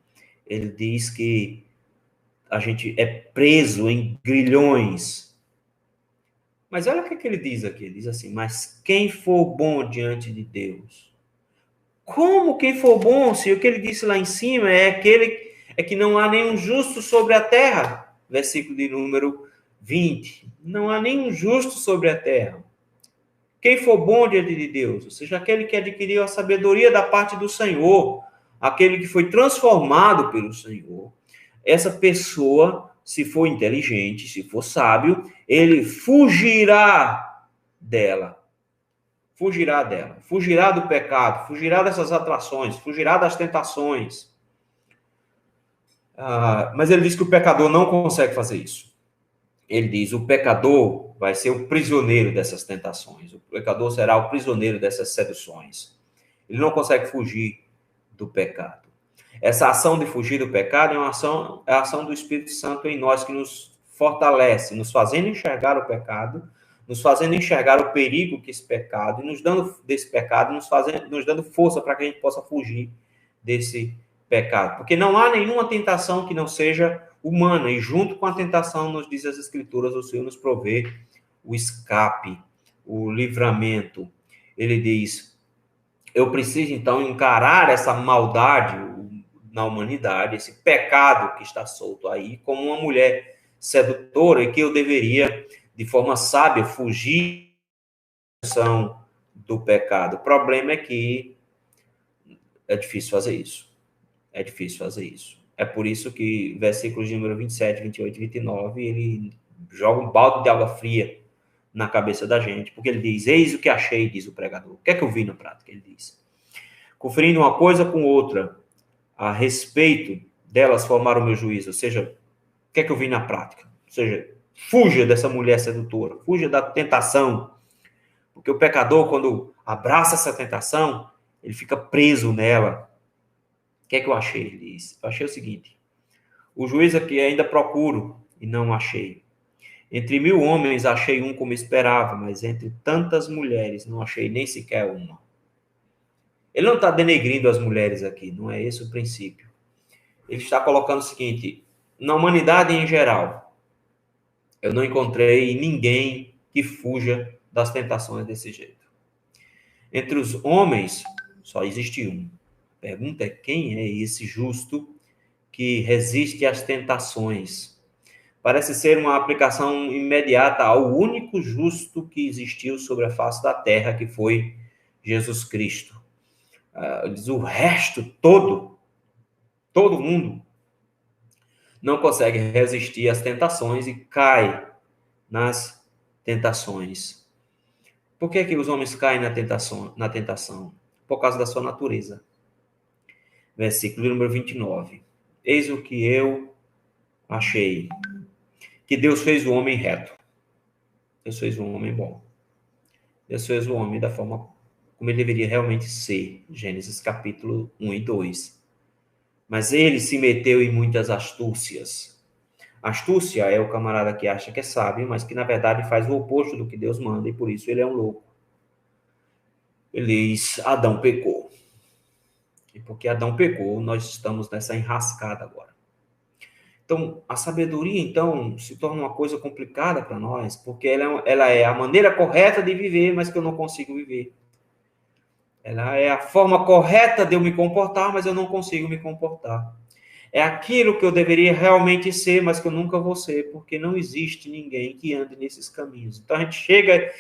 ele diz que a gente é preso em grilhões. Mas olha o que ele diz aqui. Ele diz assim, mas quem for bom diante de Deus? Como quem for bom, se o que ele disse lá em cima é que não há nenhum justo sobre a terra. Versículo de número 20. Não há nenhum justo sobre a terra. Quem for bom diante de Deus, ou seja, aquele que adquiriu a sabedoria da parte do Senhor, aquele que foi transformado pelo Senhor, essa pessoa, se for inteligente, se for sábio, ele fugirá dela. Fugirá dela, fugirá do pecado, fugirá dessas atrações, fugirá das tentações. Mas ele diz que o pecador não consegue fazer isso. Ele diz, o pecador vai ser o prisioneiro dessas tentações, o pecador será o prisioneiro dessas seduções. Ele não consegue fugir do pecado. Essa ação de fugir do pecado é a ação do Espírito Santo em nós, que nos fortalece, nos fazendo enxergar o pecado, nos fazendo enxergar o perigo que esse pecado, e nos dando desse pecado, nos dando força para que a gente possa fugir desse pecado. Porque não há nenhuma tentação que não seja humana, e junto com a tentação, nos diz as Escrituras, o Senhor nos provê o escape, o livramento. Ele diz, eu preciso então encarar essa maldade na humanidade, esse pecado que está solto aí, como uma mulher sedutora, e que eu deveria, de forma sábia, fugir do pecado. O problema é que é difícil fazer isso. É difícil fazer isso. É por isso que versículos de número 27, 28 e 29, ele joga um balde de água fria na cabeça da gente, porque ele diz, eis o que achei, diz o pregador. O que é que eu vi na prática? Ele diz, conferindo uma coisa com outra, a respeito delas formar o meu juízo, ou seja, o que é que eu vi na prática? Ou seja, fuja dessa mulher sedutora, fuja da tentação, porque o pecador, quando abraça essa tentação, ele fica preso nela. O que é que eu achei? Ele diz, eu achei o seguinte, o juiz aqui ainda procuro e não achei. Entre 1000 homens achei um como esperava, mas entre tantas mulheres não achei nem sequer uma. Ele não está denegrindo as mulheres aqui, não é esse o princípio. Ele está colocando o seguinte, na humanidade em geral, eu não encontrei ninguém que fuja das tentações desse jeito. Entre os homens, só existe um. A pergunta é, quem é esse justo que resiste às tentações? Parece ser uma aplicação imediata ao único justo que existiu sobre a face da terra, que foi Jesus Cristo. Diz, o resto todo mundo, não consegue resistir às tentações e cai nas tentações. Por que que os homens caem na tentação? Por causa da sua natureza. Versículo número 29. Eis o que eu achei. que Deus fez o homem reto. Deus fez um homem bom. Deus fez o homem da forma como ele deveria realmente ser. Gênesis capítulo 1 e 2. Mas ele se meteu em muitas astúcias. Astúcia é o camarada que acha que é sábio, mas que na verdade faz o oposto do que Deus manda, e por isso ele é um louco. Ele diz, Adão pecou. E porque Adão pecou, nós estamos nessa enrascada agora. Então, a sabedoria, então, se torna uma coisa complicada para nós, porque ela é a maneira correta de viver, mas que eu não consigo viver. Ela é a forma correta de eu me comportar, mas eu não consigo me comportar. É aquilo que eu deveria realmente ser, mas que eu nunca vou ser, porque não existe ninguém que ande nesses caminhos. Então, a gente chega,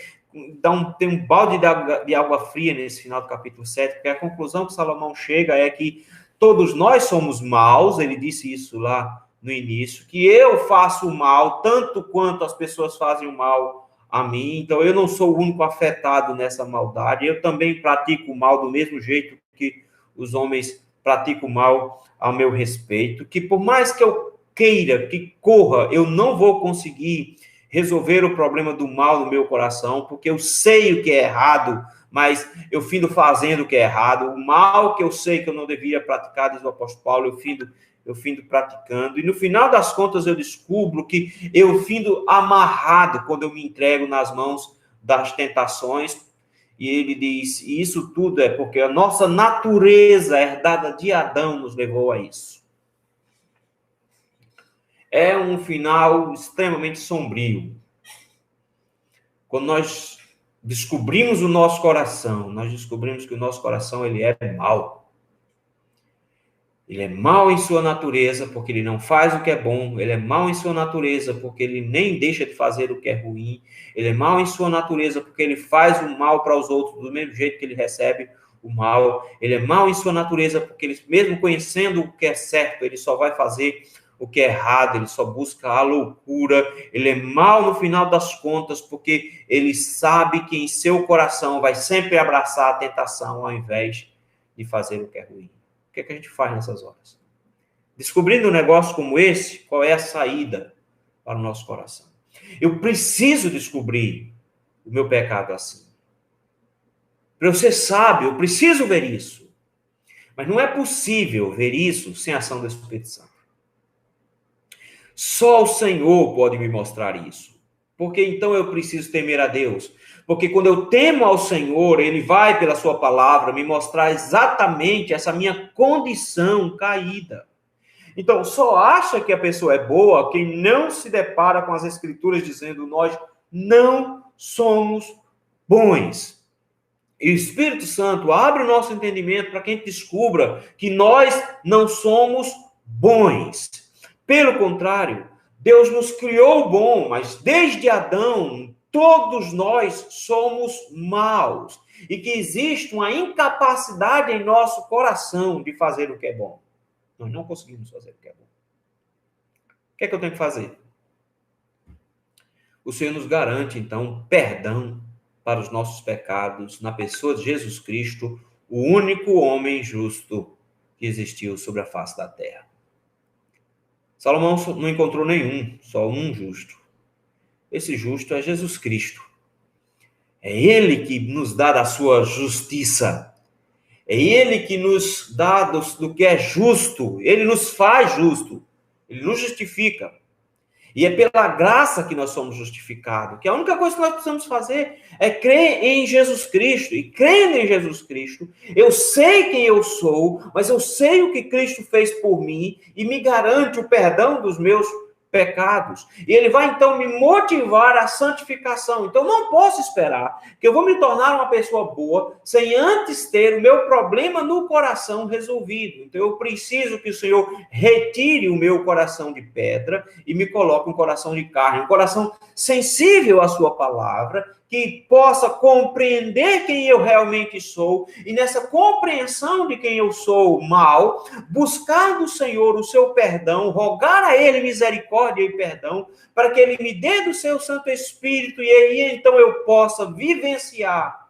tem um balde de água fria nesse final do capítulo 7, porque a conclusão que Salomão chega é que todos nós somos maus, ele disse isso lá no início, que eu faço o mal tanto quanto as pessoas fazem o mal a mim, então eu não sou o único afetado nessa maldade, eu também pratico o mal do mesmo jeito que os homens praticam o mal ao meu respeito, que por mais que eu queira, que corra, eu não vou conseguir resolver o problema do mal no meu coração, porque eu sei o que é errado, mas eu findo fazendo o que é errado, o mal que eu sei que eu não deveria praticar, diz o apóstolo Paulo, eu findo praticando, e no final das contas eu descubro que eu findo amarrado quando eu me entrego nas mãos das tentações, e ele diz, e isso tudo é porque a nossa natureza herdada de Adão nos levou a isso. É um final extremamente sombrio. Quando nós descobrimos o nosso coração, nós descobrimos que o nosso coração ele é mau. Ele é mau em sua natureza porque ele não faz o que é bom. Ele é mau em sua natureza porque ele nem deixa de fazer o que é ruim. Ele é mau em sua natureza porque ele faz o mal para os outros do mesmo jeito que ele recebe o mal. Ele é mau em sua natureza porque ele, mesmo conhecendo o que é certo, ele só vai fazer o que é errado. Ele só busca a loucura. Ele é mau no final das contas porque ele sabe que em seu coração vai sempre abraçar a tentação ao invés de fazer o que é ruim. O que é que a gente faz nessas horas? Descobrindo um negócio como esse, qual é a saída para o nosso coração? Eu preciso descobrir o meu pecado assim. Para eu ser sábio, eu preciso ver isso. Mas não é possível ver isso sem a ação do Espírito Santo. Só o Senhor pode me mostrar isso. Porque então eu preciso temer a Deus. Porque quando eu temo ao Senhor, Ele vai, pela sua palavra, me mostrar exatamente essa minha condição caída. Então, só acha que a pessoa é boa quem não se depara com as Escrituras dizendo nós não somos bons. E o Espírito Santo abre o nosso entendimento para que a gente descubra que nós não somos bons. Pelo contrário, Deus nos criou bom, mas desde Adão, todos nós somos maus. E que existe uma incapacidade em nosso coração de fazer o que é bom. Nós não conseguimos fazer o que é bom. O que é que eu tenho que fazer? O Senhor nos garante, então, perdão para os nossos pecados na pessoa de Jesus Cristo, o único homem justo que existiu sobre a face da terra. Salomão não encontrou nenhum, só um justo. Esse justo é Jesus Cristo. É Ele que nos dá da sua justiça. É Ele que nos dá do que é justo. Ele nos faz justo. Ele nos justifica. E é pela graça que nós somos justificados. Que a única coisa que nós precisamos fazer é crer em Jesus Cristo. E crendo em Jesus Cristo, eu sei quem eu sou, mas eu sei o que Cristo fez por mim e me garante o perdão dos meus pecados. E ele vai, então, me motivar à santificação. Então, não posso esperar que eu vou me tornar uma pessoa boa sem antes ter o meu problema no coração resolvido. Então, eu preciso que o Senhor retire o meu coração de pedra e me coloque um coração de carne, um coração sensível à sua palavra, que possa compreender quem eu realmente sou, e nessa compreensão de quem eu sou mal, buscar do Senhor o seu perdão, rogar a Ele misericórdia e perdão, para que Ele me dê do seu Santo Espírito, e aí então eu possa vivenciar,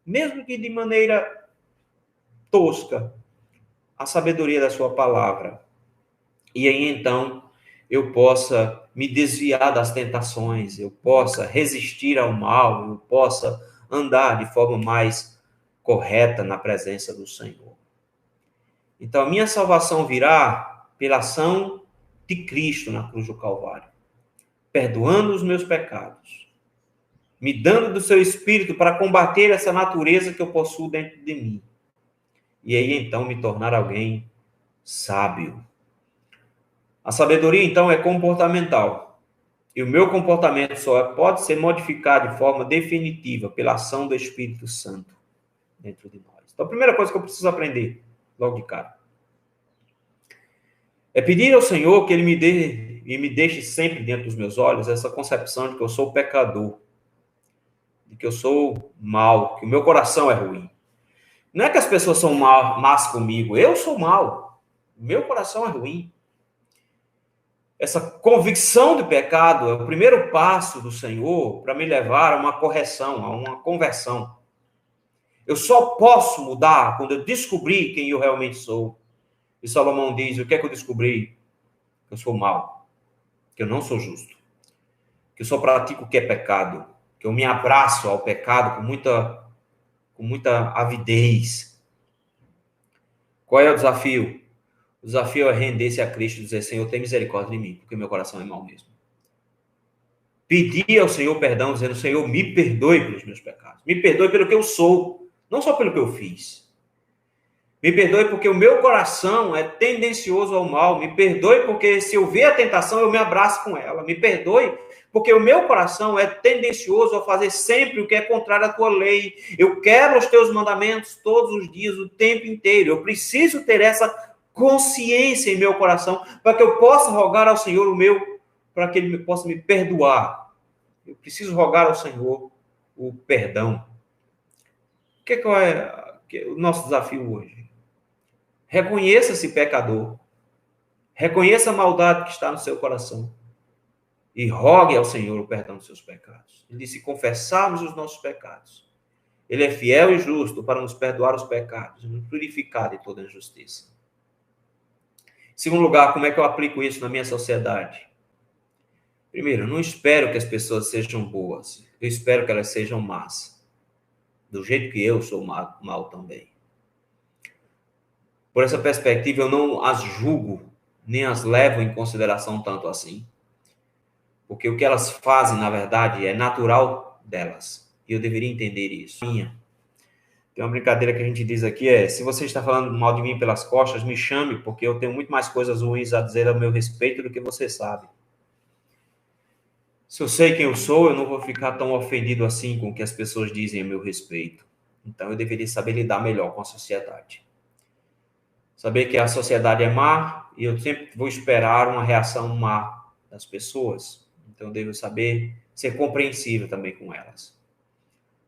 mesmo que de maneira tosca, a sabedoria da sua palavra. E aí então eu possa me desviar das tentações, eu possa resistir ao mal, eu possa andar de forma mais correta na presença do Senhor. Então, a minha salvação virá pela ação de Cristo na cruz do Calvário, perdoando os meus pecados, me dando do seu Espírito para combater essa natureza que eu possuo dentro de mim. E aí, então, me tornar alguém sábio. A sabedoria, então, é comportamental. E o meu comportamento só pode ser modificado de forma definitiva pela ação do Espírito Santo dentro de nós. Então, a primeira coisa que eu preciso aprender, logo de cara, é pedir ao Senhor que Ele me dê e me deixe sempre dentro dos meus olhos essa concepção de que eu sou pecador, de que eu sou mau, que o meu coração é ruim. Não é que as pessoas são más comigo, eu sou mau, o meu coração é ruim. Essa convicção de pecado é o primeiro passo do Senhor para me levar a uma correção, a uma conversão. Eu só posso mudar quando eu descobrir quem eu realmente sou. E Salomão diz, o que é que eu descobri? Que eu sou mau, que eu não sou justo, que eu só pratico o que é pecado, que eu me abraço ao pecado com muita avidez. Qual é o desafio? O desafio é render-se a Cristo e dizer, Senhor, tem misericórdia de mim, porque meu coração é mau mesmo. Pedir ao Senhor perdão, dizendo, Senhor, me perdoe pelos meus pecados. Me perdoe pelo que eu sou, não só pelo que eu fiz. Me perdoe porque o meu coração é tendencioso ao mal. Me perdoe porque se eu ver a tentação, eu me abraço com ela. Me perdoe porque o meu coração é tendencioso a fazer sempre o que é contrário à tua lei. Eu quero os teus mandamentos todos os dias, o tempo inteiro. Eu preciso ter essa consciência em meu coração para que eu possa rogar ao Senhor para que Ele possa me perdoar. Eu preciso rogar ao Senhor o perdão. Qual é o nosso desafio hoje? Reconheça-se pecador. Reconheça a maldade que está no seu coração. E rogue ao Senhor o perdão dos seus pecados. Ele disse, confessarmos os nossos pecados. Ele é fiel e justo para nos perdoar os pecados e nos purificar de toda injustiça. Em segundo lugar, como é que eu aplico isso na minha sociedade? Primeiro, eu não espero que as pessoas sejam boas. Eu espero que elas sejam más. Do jeito que eu sou mal também. Por essa perspectiva, eu não as julgo, nem as levo em consideração tanto assim. Porque o que elas fazem, na verdade, é natural delas. E eu deveria entender isso. Tem uma brincadeira que a gente diz aqui, se você está falando mal de mim pelas costas, me chame, porque eu tenho muito mais coisas ruins a dizer a meu respeito do que você sabe. Se eu sei quem eu sou, eu não vou ficar tão ofendido assim com o que as pessoas dizem a meu respeito. Então, eu deveria saber lidar melhor com a sociedade. Saber que a sociedade é má e eu sempre vou esperar uma reação má das pessoas. Então, eu devo saber ser compreensível também com elas.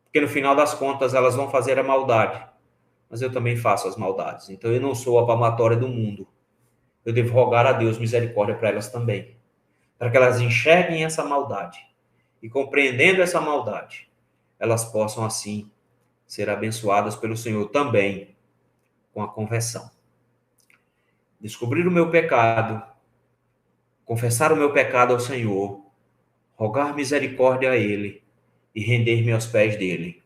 Porque, no final das contas, elas vão fazer a maldade. Mas eu também faço as maldades. Então, eu não sou a palmatória do mundo. Eu devo rogar a Deus misericórdia para elas também. Para que elas enxerguem essa maldade. E, compreendendo essa maldade, elas possam, assim, ser abençoadas pelo Senhor também com a conversão. Descobrir o meu pecado, confessar o meu pecado ao Senhor, rogar misericórdia a Ele e render-me aos pés dEle.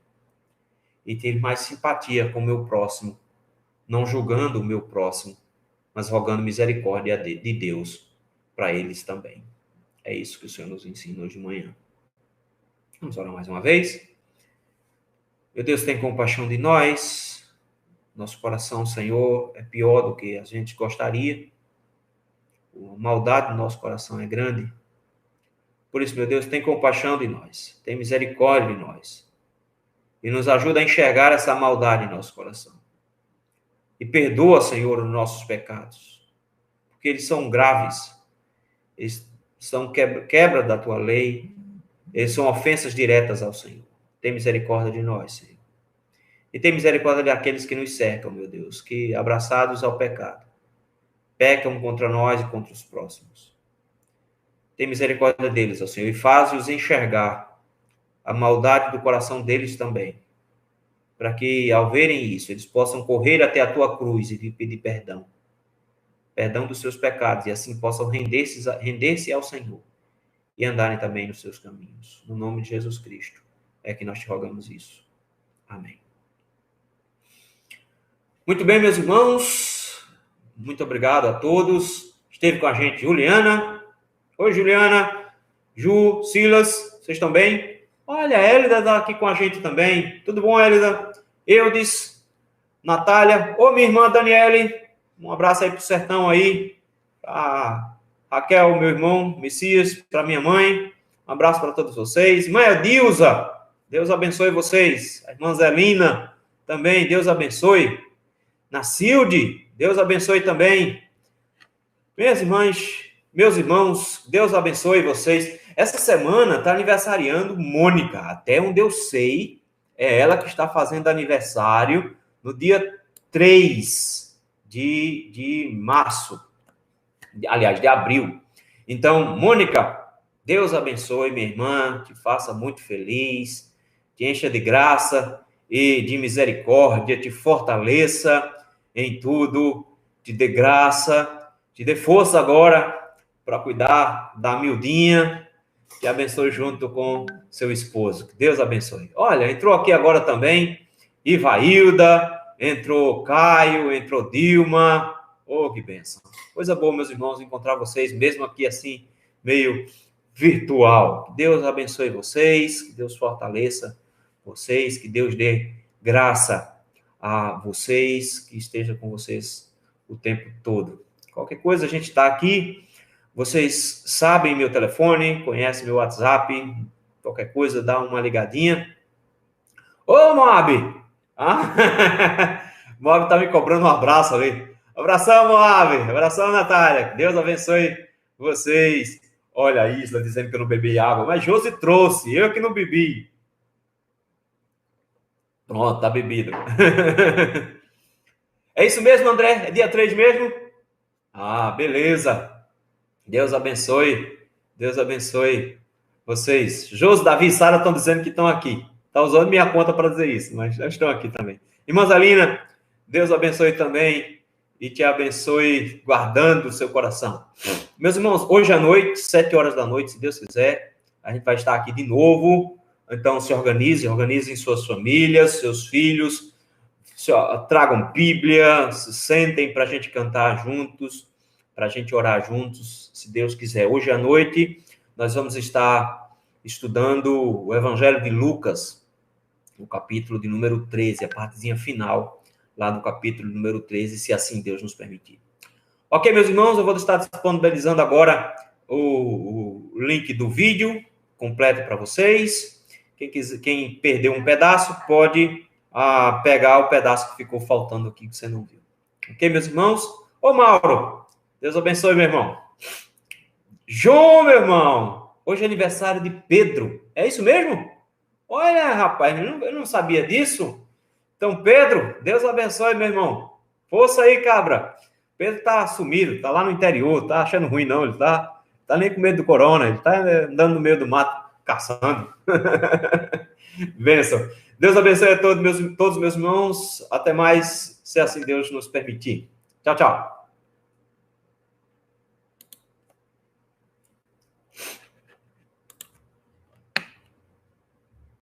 E ter mais simpatia com o meu próximo, não julgando o meu próximo, mas rogando misericórdia de Deus para eles também. É isso que o Senhor nos ensina hoje de manhã. Vamos orar mais uma vez? Meu Deus, tem compaixão de nós. Nosso coração, Senhor, é pior do que a gente gostaria. A maldade do nosso coração é grande. Por isso, meu Deus, tem compaixão de nós. Tem misericórdia de nós. E nos ajuda a enxergar essa maldade em nosso coração. E perdoa, Senhor, os nossos pecados. Porque eles são graves. Eles são quebra da tua lei. Eles são ofensas diretas ao Senhor. Tem misericórdia de nós, Senhor. E tem misericórdia daqueles que nos cercam, meu Deus, que abraçados ao pecado, pecam contra nós e contra os próximos. Tem misericórdia deles, ó Senhor, e faz-os enxergar a maldade do coração deles também, para que, ao verem isso, eles possam correr até a tua cruz e te pedir perdão. perdão dos seus pecados, e assim possam render-se ao Senhor e andarem também nos seus caminhos. No nome de Jesus Cristo é que nós te rogamos isso. Amém. Muito bem, meus irmãos. Muito obrigado a todos. Esteve com a gente Juliana. Oi, Juliana. Ju, Silas, vocês estão bem? Olha, a Hélida está aqui com a gente também. Tudo bom, Hélida? Eudes, Natália. Ô, minha irmã Daniele. Um abraço aí pro sertão aí. A Raquel, meu irmão, Messias, para minha mãe. Um abraço para todos vocês. Mãe Edilza, Deus abençoe vocês. A irmã Zelina, também, Deus abençoe. Nacilde, Deus abençoe também. Minhas irmãs, meus irmãos, Deus abençoe vocês. Essa semana está aniversariando Mônica. Até onde eu sei, é ela que está fazendo aniversário no dia 3 de março. Aliás, de abril. Então, Mônica, Deus abençoe, minha irmã, te faça muito feliz, te encha de graça e de misericórdia, te fortaleça em tudo, te dê graça, te dê força agora para cuidar da miudinha, te abençoe junto com seu esposo. Que Deus abençoe. Olha, entrou aqui agora também Ivailda, entrou Caio, entrou Dilma. Oh, que bênção. Coisa boa, meus irmãos, encontrar vocês, mesmo aqui assim, meio virtual. Que Deus abençoe vocês, que Deus fortaleça vocês, que Deus dê graça a vocês, que esteja com vocês o tempo todo. Qualquer coisa, a gente está aqui. Vocês sabem meu telefone, conhecem meu WhatsApp. Qualquer coisa, dá uma ligadinha. Ô, Moab! Ah? Moab tá me cobrando um abraço ali. Abração, Moab! Abração, Natália! Deus abençoe vocês. Olha a Isla dizendo que eu não bebi água, mas Josi trouxe, eu que não bebi. Pronto, tá bebido. É isso mesmo, André? É dia 3 mesmo? Ah, beleza. Deus abençoe. Deus abençoe vocês. Josi, Davi e Sara estão dizendo que estão aqui. Está usando minha conta para dizer isso, mas já estão aqui também. Irmã Zalina, Deus abençoe também e te abençoe guardando o seu coração. Meus irmãos, hoje à noite, 7 horas da noite, se Deus quiser, a gente vai estar aqui de novo. Então, se organizem suas famílias, seus filhos, tragam Bíblia, se sentem para a gente cantar juntos, para a gente orar juntos, se Deus quiser. Hoje à noite, nós vamos estar estudando o Evangelho de Lucas, no capítulo de número 13, a partezinha final, lá no capítulo número 13, se assim Deus nos permitir. Ok, meus irmãos, eu vou estar disponibilizando agora o link do vídeo completo para vocês. Quem perdeu um pedaço, pode pegar o pedaço que ficou faltando aqui, que você não viu. Ok, meus irmãos? Ô, Mauro, Deus abençoe, meu irmão. João, meu irmão, hoje é aniversário de Pedro. É isso mesmo? Olha, rapaz, eu não sabia disso. Então, Pedro, Deus abençoe, meu irmão. Força aí, cabra. Pedro tá sumido, tá lá no interior, tá achando ruim, não. Ele tá nem com medo do corona, ele tá andando no meio do mato, caçando. Bênção. Deus abençoe a todos meus irmãos. Até mais, se assim Deus nos permitir. Tchau, tchau.